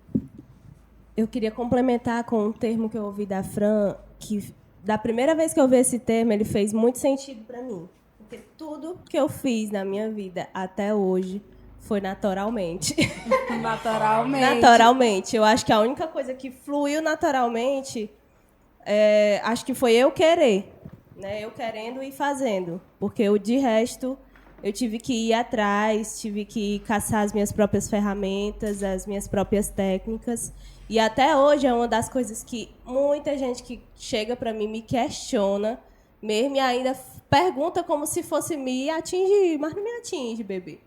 Eu queria complementar com um termo que eu ouvi da Fran, que da primeira vez que eu vi esse termo, ele fez muito sentido para mim. Porque tudo que eu fiz na minha vida até hoje foi naturalmente. Naturalmente. Eu acho que a única coisa que fluiu naturalmente, acho que foi eu querer. Né? Eu querendo e fazendo. Porque de resto, eu tive que ir atrás, tive que caçar as minhas próprias ferramentas, as minhas próprias técnicas. E até hoje é uma das coisas que muita gente que chega para mim me questiona, mesmo e ainda pergunta como se fosse me atingir, mas não me atinge, bebê.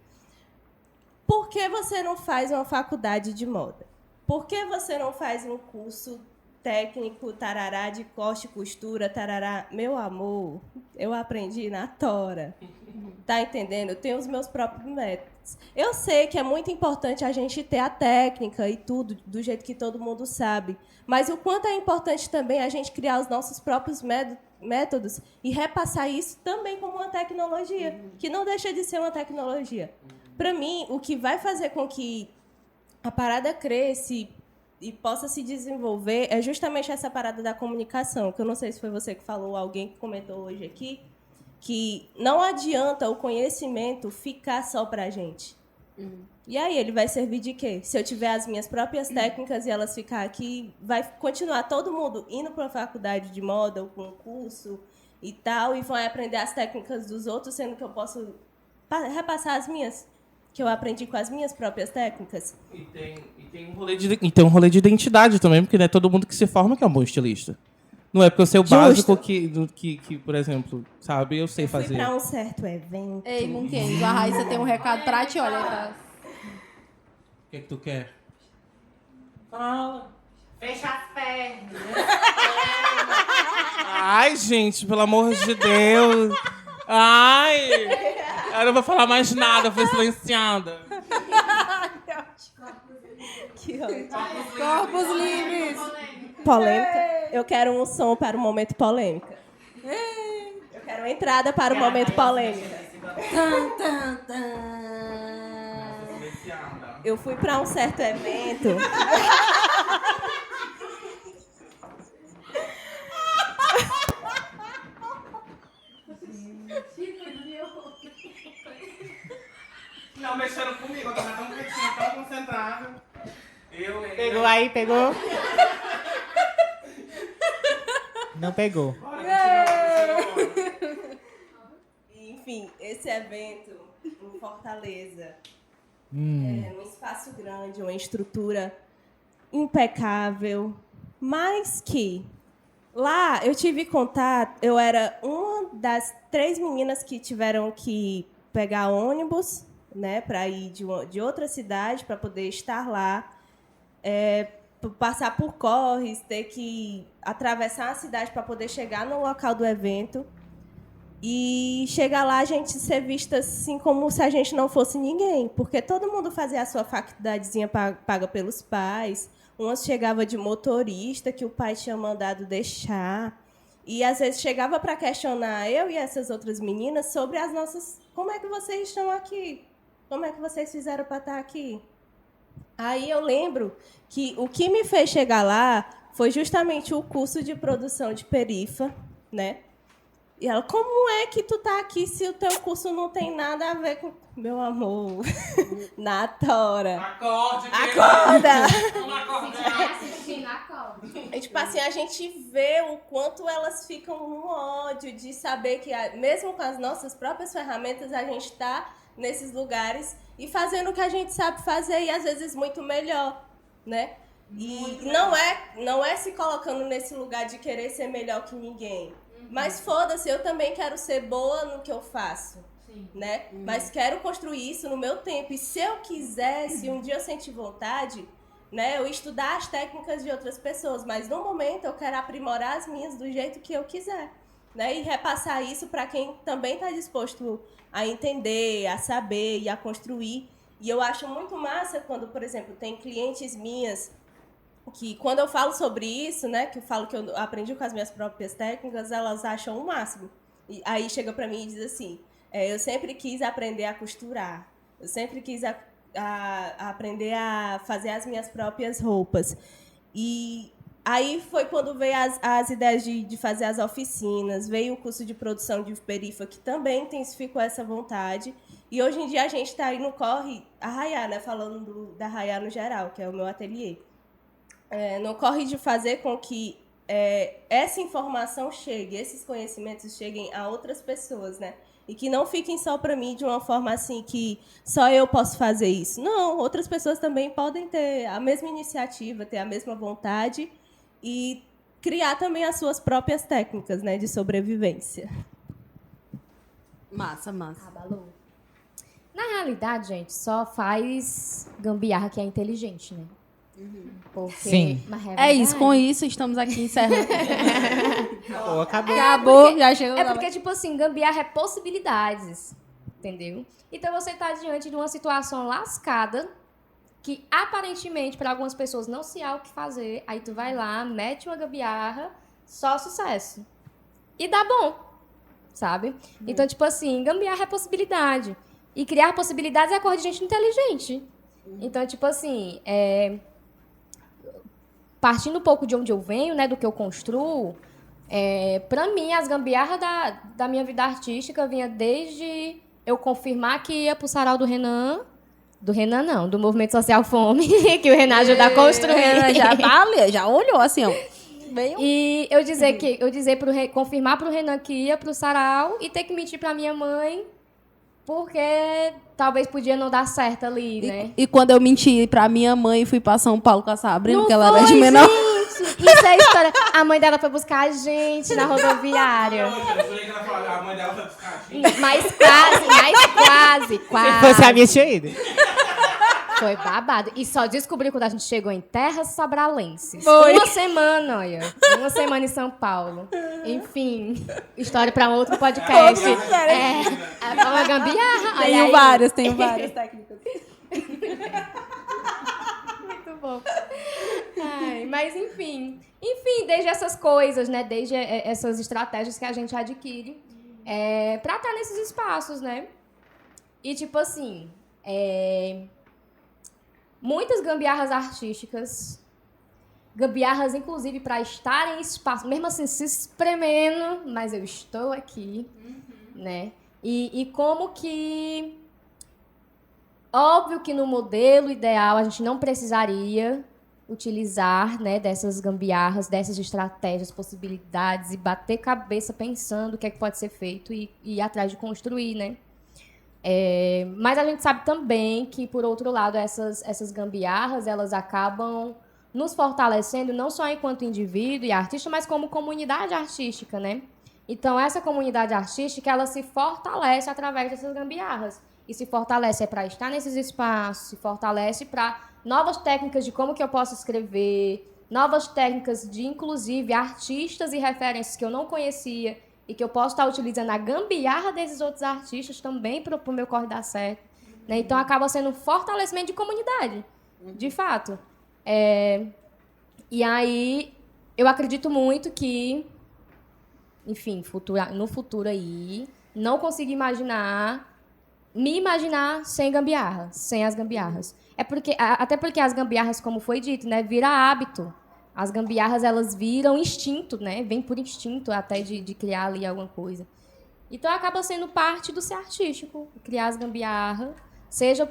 Por que você não faz uma faculdade de moda? Por que você não faz um curso técnico, tarará, de corte e costura, tarará? Meu amor, eu aprendi na tora. Tá entendendo? Eu tenho os meus próprios métodos. Eu sei que é muito importante a gente ter a técnica e tudo, do jeito que todo mundo sabe. Mas o quanto é importante também a gente criar os nossos próprios métodos e repassar isso também como uma tecnologia, que não deixa de ser uma tecnologia. Para mim, o que vai fazer com que a parada cresça e possa se desenvolver é justamente essa parada da comunicação, que eu não sei se foi você que falou, alguém que comentou hoje aqui, que não adianta o conhecimento ficar só pra gente. E aí, ele vai servir de quê? Se eu tiver as minhas próprias técnicas e elas ficar aqui, vai continuar todo mundo indo para a faculdade de moda ou com um curso e tal, e vai aprender as técnicas dos outros, sendo que eu posso repassar as minhas, que eu aprendi com as minhas próprias técnicas. E tem um rolê de identidade também, porque não é todo mundo que se forma que é um bom estilista. Não é porque eu sei o básico que, por exemplo, sabe, eu sei fazer. Fui pra um certo evento. Ei, Munkenzo, a Raíssa tem um recado pra ti, olha. Tá? O que tu quer? Fala. Fecha as pernas. Ai, gente, pelo amor de Deus. Ai. Eu não vou falar mais nada, foi silenciada. Que ótimo. Corpos livres. Polêmica. Eu quero um som para o momento polêmica. Eu quero uma entrada para o momento polêmica. Tan, tan, tan. Eu fui para um certo evento. Não mexeram comigo, eu tava tão quietinha, tão concentrada. Pegou aí, pegou? Não pegou. Enfim, esse evento em Fortaleza, num espaço grande, uma estrutura impecável, mas que lá eu tive contato, eu era uma das 3 meninas que tiveram que pegar ônibus, né, para ir de outra cidade para poder estar lá, passar por corres, ter que atravessar a cidade para poder chegar no local do evento. E chegar lá, a gente ser vista assim como se a gente não fosse ninguém. Porque todo mundo fazia a sua faculdadezinha paga pelos pais. Umas chegava de motorista, que o pai tinha mandado deixar. E, às vezes, chegava para questionar eu e essas outras meninas sobre as nossas... Como é que vocês estão aqui? Como é que vocês fizeram para estar aqui? Aí eu lembro que o que me fez chegar lá foi justamente o curso de produção de perifa, né? E ela, como é que tu tá aqui se o teu curso não tem nada a ver com... Meu amor, na tora. Acorde, Acorda! Vamos acordar. Assistindo a cobra. A gente assim, a gente vê o quanto elas ficam no ódio de saber que, mesmo com as nossas próprias ferramentas, a gente tá nesses lugares e fazendo o que a gente sabe fazer e às vezes muito melhor, né? E não é se colocando nesse lugar de querer ser melhor que ninguém. Mas foda-se, eu também quero ser boa no que eu faço, né? Mas quero construir isso no meu tempo. E se eu quiser, se um dia eu sentir vontade, né, eu estudar as técnicas de outras pessoas, mas no momento eu quero aprimorar as minhas do jeito que eu quiser, né? E repassar isso para quem também está disposto a entender, a saber e a construir. E eu acho muito massa quando, por exemplo, tem clientes minhas que quando eu falo sobre isso, né, que eu falo que eu aprendi com as minhas próprias técnicas, elas acham o máximo. E aí chega para mim e diz assim, eu sempre quis aprender a costurar, eu sempre quis aprender a fazer as minhas próprias roupas. E aí foi quando veio as ideias de fazer as oficinas, veio o curso de produção de perifa, que também intensificou essa vontade. E hoje em dia a gente está aí no corre, a Rayá, né, falando da Rayá no geral, que é o meu ateliê. No corre de fazer com que essa informação chegue, esses conhecimentos cheguem a outras pessoas, né? E que não fiquem só para mim de uma forma assim que só eu posso fazer isso. Não, outras pessoas também podem ter a mesma iniciativa, ter a mesma vontade e criar também as suas próprias técnicas, né, de sobrevivência. Massa. Abalou. Na realidade, gente, só faz gambiarra que é inteligente, né? Porque... Sim. Mas É isso, com isso estamos aqui encerrando. Acabou. Acabou, já chegou. É porque, tipo assim, gambiarra é possibilidades, entendeu? Então você tá diante de uma situação lascada que aparentemente para algumas pessoas não se há o que fazer, aí tu vai lá, mete uma gambiarra, só sucesso. E dá bom, sabe? Então, tipo assim, gambiarra é possibilidade. E criar possibilidades é coisa de gente inteligente. Então, tipo assim, partindo um pouco de onde eu venho, né, do que eu construo, pra mim, as gambiarras da minha vida artística vinha desde eu confirmar que ia pro sarau do Renan. Do Renan, não, do Movimento Social Fome, que o Renan ajuda a construir. Já tá ali, já olhou assim, ó. Veio. E confirmar pro Renan que ia pro sarau e ter que mentir pra minha mãe, porque talvez podia não dar certo ali, né? E quando eu menti pra minha mãe e fui pra São Paulo com a Sabrina, Não porque ela era de foi, menor. gente! Isso é história. A mãe dela foi buscar a gente na rodoviária. A mãe dela foi buscar a gente. Mas quase. Se fosse a minha, tinha ido. Foi babado. E só descobri quando a gente chegou em Terras Sobralenses. Foi. Uma semana, olha. Uma semana em São Paulo. Enfim, história pra outro podcast. É uma gambiarra. Tenho várias técnicas. Muito bom. Ai, mas enfim, desde essas coisas, né? Desde essas estratégias que a gente adquire pra estar nesses espaços, né? E tipo assim, muitas gambiarras artísticas, gambiarras inclusive para estar em espaço, mesmo assim se espremendo, mas eu estou aqui, né? E como que... Óbvio que no modelo ideal a gente não precisaria utilizar, né, dessas gambiarras, dessas estratégias, possibilidades e bater cabeça pensando o que é que pode ser feito e ir atrás de construir, né? Mas a gente sabe também que, por outro lado, essas gambiarras, elas acabam nos fortalecendo não só enquanto indivíduo e artista, mas como comunidade artística, né? Então, essa comunidade artística, ela se fortalece através dessas gambiarras. E se fortalece para estar nesses espaços, se fortalece para novas técnicas de como que eu posso escrever, novas técnicas de, inclusive, artistas e referências que eu não conhecia e que eu posso estar utilizando a gambiarra desses outros artistas também para o meu corre dar certo. Né? Então, acaba sendo um fortalecimento de comunidade, de fato. E aí, eu acredito muito que, enfim, no futuro aí, não consigo me imaginar sem gambiarra, sem as gambiarras. Até porque as gambiarras, como foi dito, né, vira hábito. As gambiarras, elas viram instinto, né? Vem por instinto até de criar ali alguma coisa. Então, acaba sendo parte do ser artístico, criar as gambiarras, seja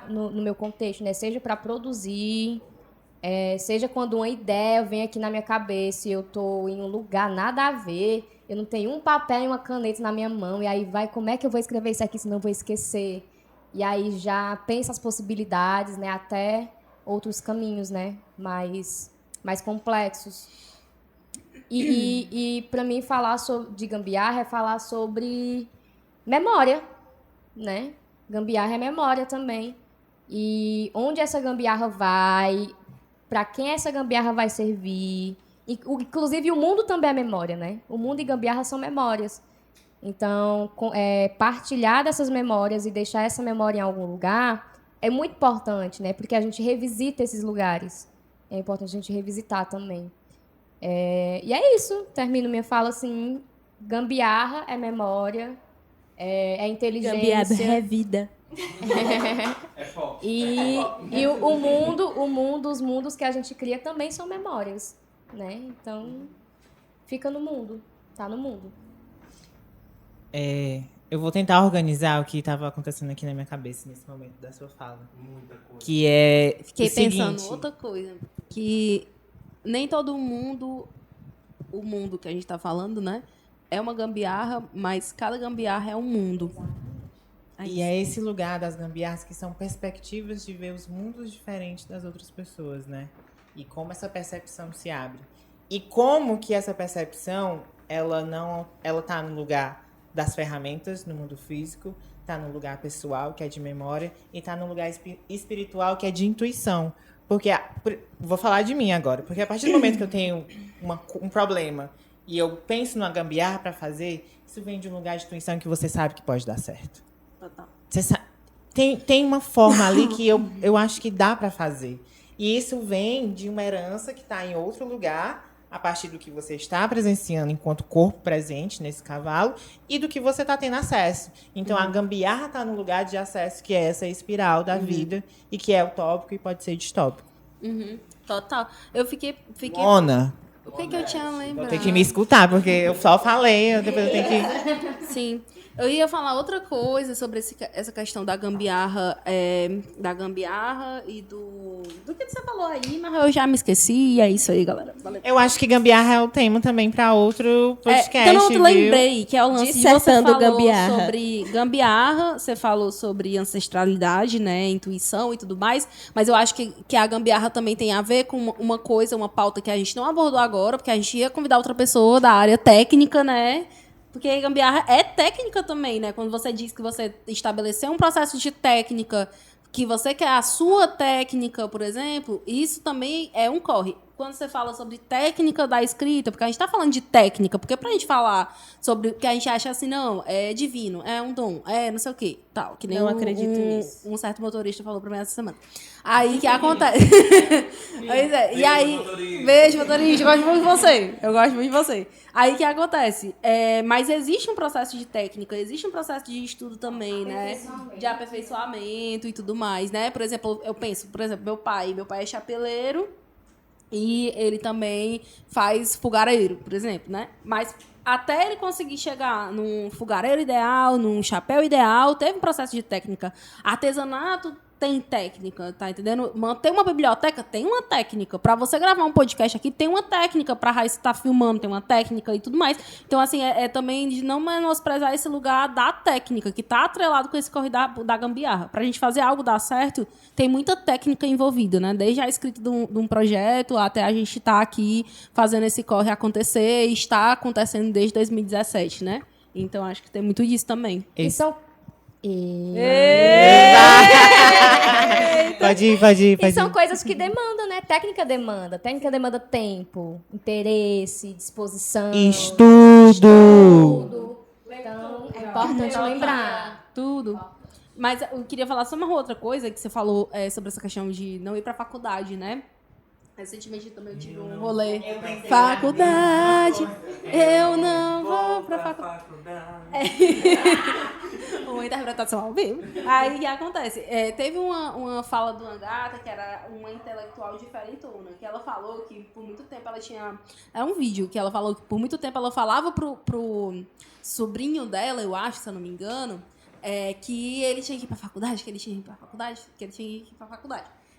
no meu contexto, né? Seja para produzir Seja quando uma ideia vem aqui na minha cabeça e eu tô em um lugar nada a ver, eu não tenho um papel e uma caneta na minha mão, e aí como é que eu vou escrever isso aqui, senão eu vou esquecer? E aí já pensa as possibilidades, né? Até outros caminhos, né? Mais complexos. E para mim, falar de gambiarra é falar sobre memória, né? Gambiarra é memória também. E onde essa gambiarra vai, para quem essa gambiarra vai servir. Inclusive, o mundo também é memória, né? O mundo e gambiarra são memórias. Então, partilhar dessas memórias e deixar essa memória em algum lugar é muito importante, né? Porque a gente revisita esses lugares. É importante a gente revisitar também. E é isso. Termino minha fala assim: gambiarra é memória, é inteligência. Gambiarra é vida. E os mundos que a gente cria também são memórias, né? Então, fica no mundo, tá no mundo. Eu vou tentar organizar o que estava acontecendo aqui na minha cabeça nesse momento da sua fala. Muita coisa. Que é Fiquei o seguinte, pensando outra coisa, que nem todo mundo, o mundo que a gente tá falando, né, é uma gambiarra, mas cada gambiarra é um mundo. E é esse lugar das gambiarras que são perspectivas de ver os mundos diferentes das outras pessoas, né? E como essa percepção se abre. E como que essa percepção, ela tá no lugar das ferramentas, no mundo físico, tá no lugar pessoal, que é de memória, e tá no lugar espiritual, que é de intuição. Porque, vou falar de mim agora, porque a partir do momento que eu tenho um problema e eu penso numa gambiarra para fazer, isso vem de um lugar de intuição que você sabe que pode dar certo. Tem uma forma ali que eu acho que dá para fazer. E isso vem de uma herança que está em outro lugar, a partir do que você está presenciando enquanto corpo presente nesse cavalo e do que você está tendo acesso. Então, a gambiarra está no lugar de acesso, que é essa espiral da vida, e que é utópico e pode ser distópico. Total. Eu fiquei... Mona, O que eu tinha lembrado? tem que me escutar, porque eu só falei, depois eu tenho que... Sim. Eu ia falar outra coisa sobre essa questão da gambiarra e do que você falou aí, mas eu já me esqueci, e é isso aí, galera. Valeu. Eu acho que gambiarra é o tema também para outro podcast, eu não viu? lembrei, que é o lance de você Dissertando falou gambiarra. sobre gambiarra, você falou sobre ancestralidade, né, intuição e tudo mais, mas eu acho que a gambiarra também tem a ver com uma coisa, uma pauta que a gente não abordou agora, porque a gente ia convidar outra pessoa da área técnica, né? Porque gambiarra é técnica também, né? Quando você diz que você estabeleceu um processo de técnica, que você quer a sua técnica, por exemplo, isso também é um corre. Quando você fala sobre técnica da escrita, porque a gente está falando de técnica, porque para a gente falar sobre o que a gente acha assim, não, é divino, é um dom, é não sei o quê, tal. Que nem Não acredito nisso. um certo motorista falou para mim essa semana. Aí que acontece. Pois é. E aí, beijo, motorista, eu gosto muito de você. Eu gosto muito de você. Aí que acontece? Mas existe um processo de técnica, existe um processo de estudo também, né? De aperfeiçoamento e tudo mais, né? Por exemplo, eu penso, meu pai é chapeleiro e ele também faz fogareiro, por exemplo, né? Mas até ele conseguir chegar num fogareiro ideal, num chapéu ideal, teve um processo de técnica. Artesanato tem técnica, tá entendendo? Manter uma biblioteca tem uma técnica. Para você gravar um podcast aqui, tem uma técnica. Para a Raíssa estar filmando, tem uma técnica e tudo mais. Então, assim, é também de não menosprezar esse lugar da técnica, que tá atrelado com esse corre da gambiarra. Pra gente fazer algo dar certo, tem muita técnica envolvida, né? Desde a escrita de um projeto até a gente estar aqui fazendo esse corre acontecer, e está acontecendo desde 2017, né? Então, acho que tem muito disso também. Pode ir. E são coisas que demandam, né? Técnica demanda tempo, interesse, disposição. Estudo. Então, é importante lembrar. Tudo. Mas eu queria falar só uma outra coisa que você falou sobre essa questão de não ir pra faculdade, né? Recentemente também eu tive um rolê. Faculdade, eu não vou pra faculdade. Uma interpretação ao vivo. Aí o que acontece? Teve uma fala do uma gata que era uma intelectual diferentona, que ela falou que por muito tempo ela tinha... Era um vídeo que ela falou que por muito tempo ela falava pro sobrinho dela, eu acho, se eu não me engano, que ele tinha que ir pra faculdade,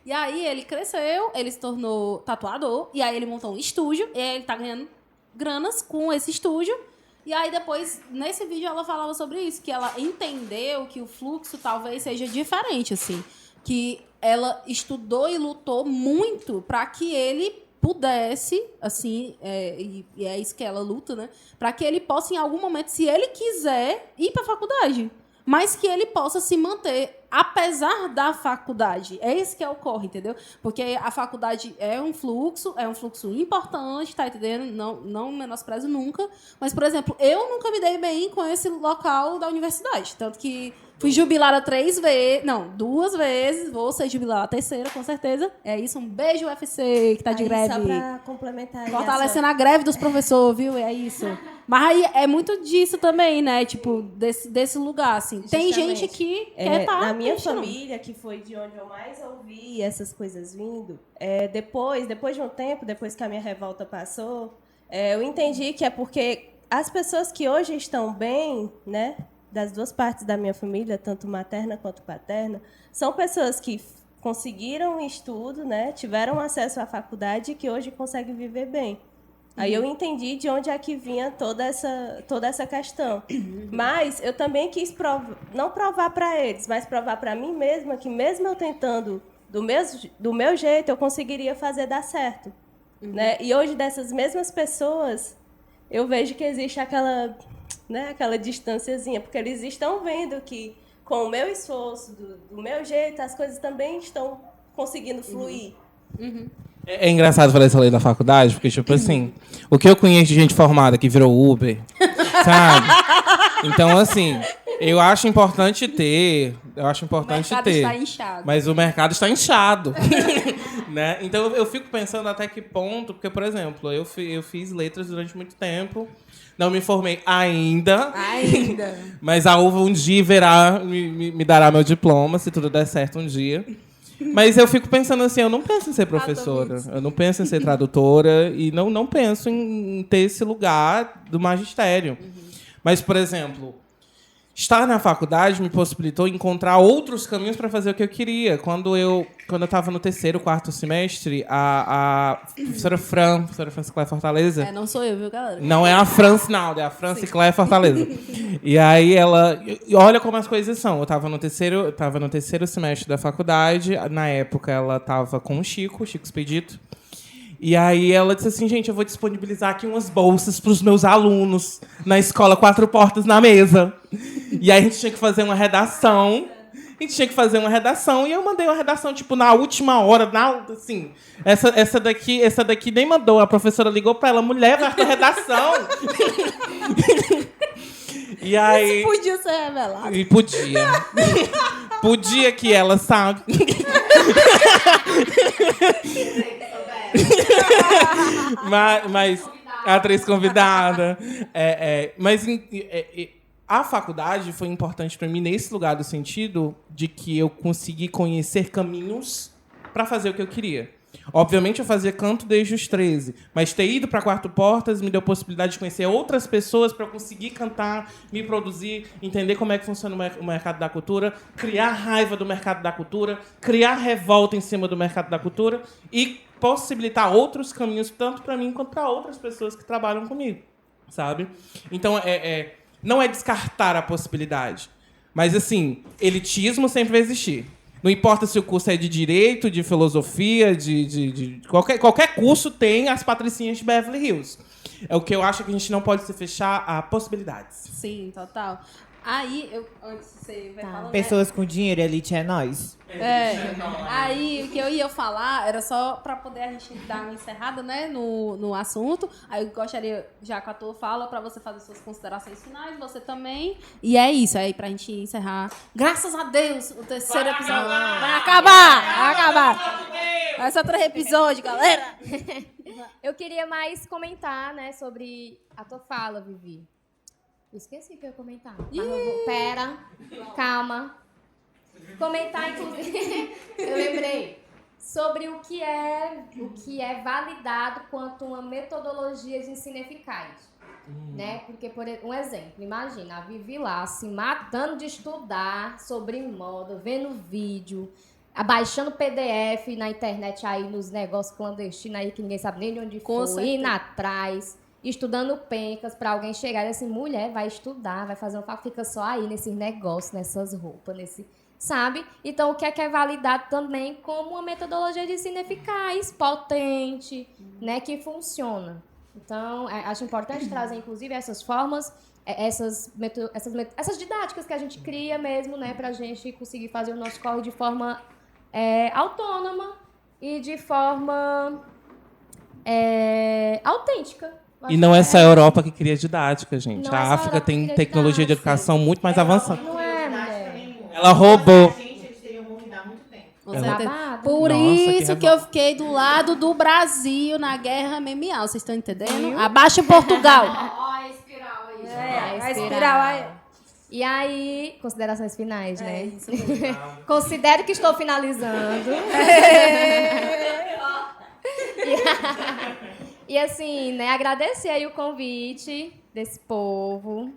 E aí ele cresceu, ele se tornou tatuador, e aí ele montou um estúdio, e aí ele tá ganhando granas com esse estúdio. E aí depois, nesse vídeo, ela falava sobre isso, que ela entendeu que o fluxo talvez seja diferente, assim. Que ela estudou e lutou muito para que ele pudesse, assim, e é isso que ela luta, né? Para que ele possa, em algum momento, se ele quiser, ir para a faculdade. Mas que ele possa se manter, apesar da faculdade. É isso que ocorre, entendeu? Porque a faculdade é um fluxo importante, tá entendendo? Não menosprezo nunca. Mas, por exemplo, eu nunca me dei bem com esse local da universidade. Tanto que fui jubilada 2 vezes. Vou ser jubilada a 3ª, com certeza. É isso, um beijo, UFC, que tá de Aí, greve. só pra complementar aí Fortalecendo a greve dos professores, viu? É isso. Mas aí é muito disso também, né? Tipo, desse lugar, assim. Tem Justamente. gente que quer estar... Na minha família, que foi de onde eu mais ouvi essas coisas vindo, depois de um tempo, depois que a minha revolta passou, eu entendi que é porque as pessoas que hoje estão bem, né, das duas partes da minha família, tanto materna quanto paterna, são pessoas que conseguiram estudo, né, tiveram acesso à faculdade e que hoje conseguem viver bem. Aí eu entendi de onde é que vinha toda essa questão. Mas eu também quis não provar para eles, mas provar para mim mesma que mesmo eu tentando do meu jeito, eu conseguiria fazer dar certo. Né? E hoje, dessas mesmas pessoas, eu vejo que existe aquela distânciazinha, porque eles estão vendo que com o meu esforço, do meu jeito, as coisas também estão conseguindo fluir. É engraçado falar essa lei da faculdade, porque, tipo assim, o que eu conheço de gente formada que virou Uber, sabe? Então, assim, eu acho importante ter. O mercado está inchado. Mas o mercado está inchado. Né? Então, eu fico pensando até que ponto, porque, por exemplo, eu fiz letras durante muito tempo. Não me formei ainda. Mas a uva um dia me dará meu diploma, se tudo der certo um dia. Mas eu fico pensando assim, eu não penso em ser professora, eu não penso em ser tradutora e não penso em ter esse lugar do magistério. Mas, por exemplo, estar na faculdade me possibilitou encontrar outros caminhos para fazer o que eu queria. Quando eu estava no 3º, 4º semestre, a professora Francicléia Fortaleza... Não sou eu, viu, galera? Não é a Francicléia, é a Francicléia Fortaleza. E aí ela... Olha como as coisas são. Eu estava no 3º semestre da faculdade. Na época, ela estava com o Chico Expedito. E aí ela disse assim, gente, eu vou disponibilizar aqui umas bolsas para os meus alunos na escola 4 Portas na Mesa. E aí a gente tinha que fazer uma redação. E eu mandei uma redação, tipo, na última hora, assim. Essa daqui nem mandou. A professora ligou para ela, mulher, vai pra redação. E aí... Isso podia ser revelado. E podia. Podia que ela sabe. Mas a atriz convidada. Mas a faculdade foi importante para mim nesse lugar do sentido de que eu consegui conhecer caminhos para fazer o que eu queria. Obviamente eu fazia canto desde os 13, mas ter ido para 4 Portas me deu a possibilidade de conhecer outras pessoas para eu conseguir cantar, me produzir, entender como é que funciona o mercado da cultura, criar raiva do mercado da cultura, criar revolta em cima do mercado da cultura e possibilitar outros caminhos tanto para mim quanto para outras pessoas que trabalham comigo, sabe? Então não é descartar a possibilidade, mas assim, elitismo sempre vai existir. Não importa se o curso é de direito, de filosofia, de qualquer curso tem as patricinhas de Beverly Hills. É o que eu acho que a gente não pode se fechar a possibilidades. Sim, total. Aí, antes você vai falando... Pessoas com dinheiro, elite é nós. Aí, o que eu ia falar era só pra poder a gente dar uma encerrada, né, no assunto. Aí eu gostaria, já que a tua fala, pra você fazer suas considerações finais, você também. E é isso, aí pra gente encerrar. Graças a Deus, o 3º episódio vai acabar. Vai ser 3 episódios, galera. Eu queria mais comentar, né, sobre a tua fala, Vivi. Esqueci que eu ia comentar. Pera, calma. Comentar, inclusive, eu lembrei, sobre o que é validado quanto uma metodologia de ensino eficaz. Né? Porque, por um exemplo, imagina, a Vivi lá se matando de estudar sobre moda, vendo vídeo, baixando PDF na internet aí, nos negócios clandestinos aí, que ninguém sabe nem de onde Com foi, indo atrás, estudando pencas pra alguém chegar e assim, mulher, vai estudar, vai fazer fica só aí nesses negócios, nessas roupas, sabe? Então, o que é validado também como uma metodologia de ensino eficaz, potente, né, que funciona. Então, acho importante trazer, inclusive, essas formas, essas didáticas que a gente cria mesmo, né, pra gente conseguir fazer o nosso corre de forma autônoma e de forma autêntica. E não é só a Europa que cria didática, gente. Não é só A a África Europa que tem cria tecnologia de didática. educação muito mais avançada. Não é, mulher. Ela roubou. Eles teriam morrido há muito tempo. Com certeza. Babado. Por Nossa, que isso que revolta. eu fiquei do lado do Brasil na guerra memial. Vocês estão entendendo? Abaixa Portugal. A espiral aí. E aí, considerações finais, né? Considero que estou finalizando. E assim, né, agradecer aí o convite desse povo.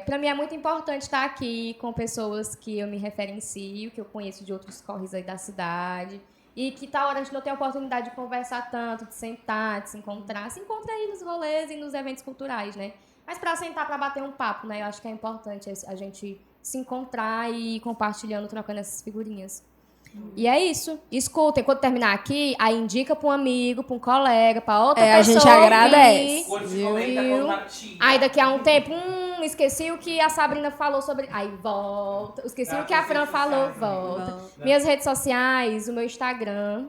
Para mim é muito importante estar aqui com pessoas que eu me referencio, que eu conheço de outros corres aí da cidade. E que tal hora a gente não tem a oportunidade de conversar tanto, de sentar, de se encontrar. Se encontra aí nos rolês e nos eventos culturais, né? Mas para sentar, para bater um papo, né? Eu acho que é importante a gente se encontrar e ir compartilhando, trocando essas figurinhas. E é isso. Escutem, quando terminar aqui, aí indica para um amigo, para um colega, para outra pessoa. A gente agradece. Aí daqui a um tempo, esqueci o que a Sabrina falou sobre... Aí volta. Esqueci o que a Fran falou, volta. Minhas redes sociais, o meu Instagram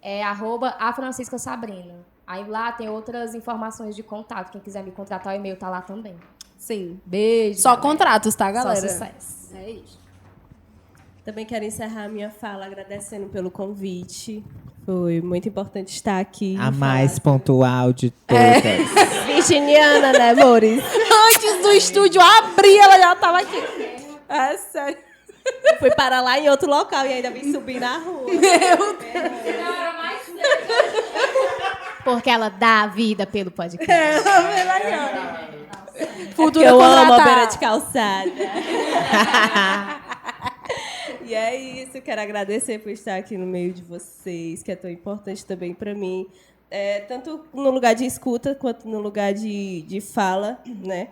é @afranciscasabrina. Aí lá tem outras informações de contato. Quem quiser me contratar, o e-mail tá lá também. Sim. Beijo. Só galera. contratos, tá, galera? Só sucesso. É isso. Também quero encerrar a minha fala agradecendo pelo convite. Foi muito importante estar aqui. A mais pontual de todas. Virginiana, né, amores? Antes do estúdio abrir, ela já tava aqui. É sério. Fui para lá em outro local e ainda vim subir na rua. Porque ela dá a vida pelo podcast. Futura eu amo a contratar. beira de calçada. E é isso, quero agradecer por estar aqui no meio de vocês, que é tão importante também para mim. Tanto no lugar de escuta, quanto no lugar de fala, né?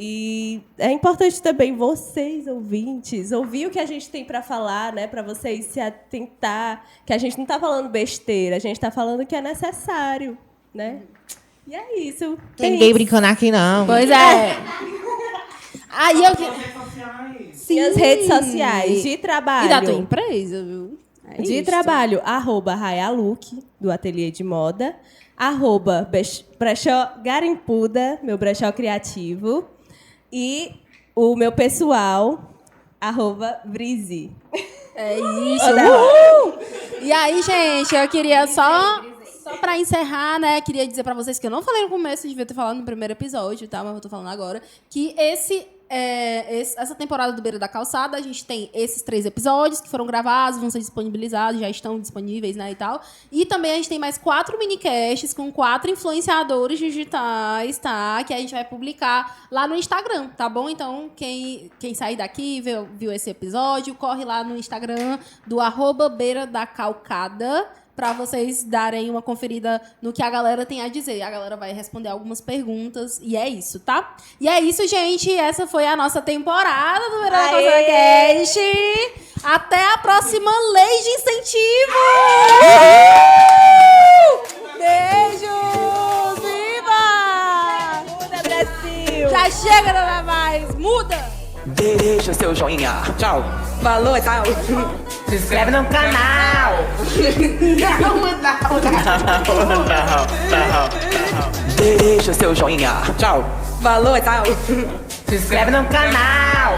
E é importante também vocês, ouvintes, ouvir o que a gente tem para falar, né? Para vocês se atentar, que a gente não está falando besteira, a gente está falando o que é necessário, né? E é isso. Tem ninguém brincando aqui, não. Pois é. Aí eu... Minhas redes sociais de trabalho. E da tua empresa, viu? É De isto. trabalho, @rayalook, do Ateliê de Moda, @brechó garimpuda, meu brechó criativo, e o meu pessoal, @brise. É isso. E aí, gente, eu queria só pra encerrar, né, queria dizer pra vocês que eu não falei no começo, devia ter falado no primeiro episódio, tá? Mas eu tô falando agora, que essa temporada do Beira da Calçada, a gente tem esses 3 episódios que foram gravados, vão ser disponibilizados, já estão disponíveis, né, e tal. E também a gente tem mais 4 minicasts com 4 influenciadores digitais, tá? Que a gente vai publicar lá no Instagram, tá bom? Então, quem sair daqui, viu esse episódio, corre lá no Instagram do @Beira da Calcada, para vocês darem uma conferida no que a galera tem a dizer. A galera vai responder algumas perguntas e é isso, tá? E é isso, gente. Essa foi a nossa temporada do Beira da Calçada Cast. Até a próxima Lei de Incentivo! Beijos! Viva! Muda, Brasil! Já chega, Dona Mais! Muda! Deixa seu joinha. Tchau. Falou e tal. Se inscreve no canal. Deixa seu joinha. Tchau. Falou e tal. Se inscreve no canal.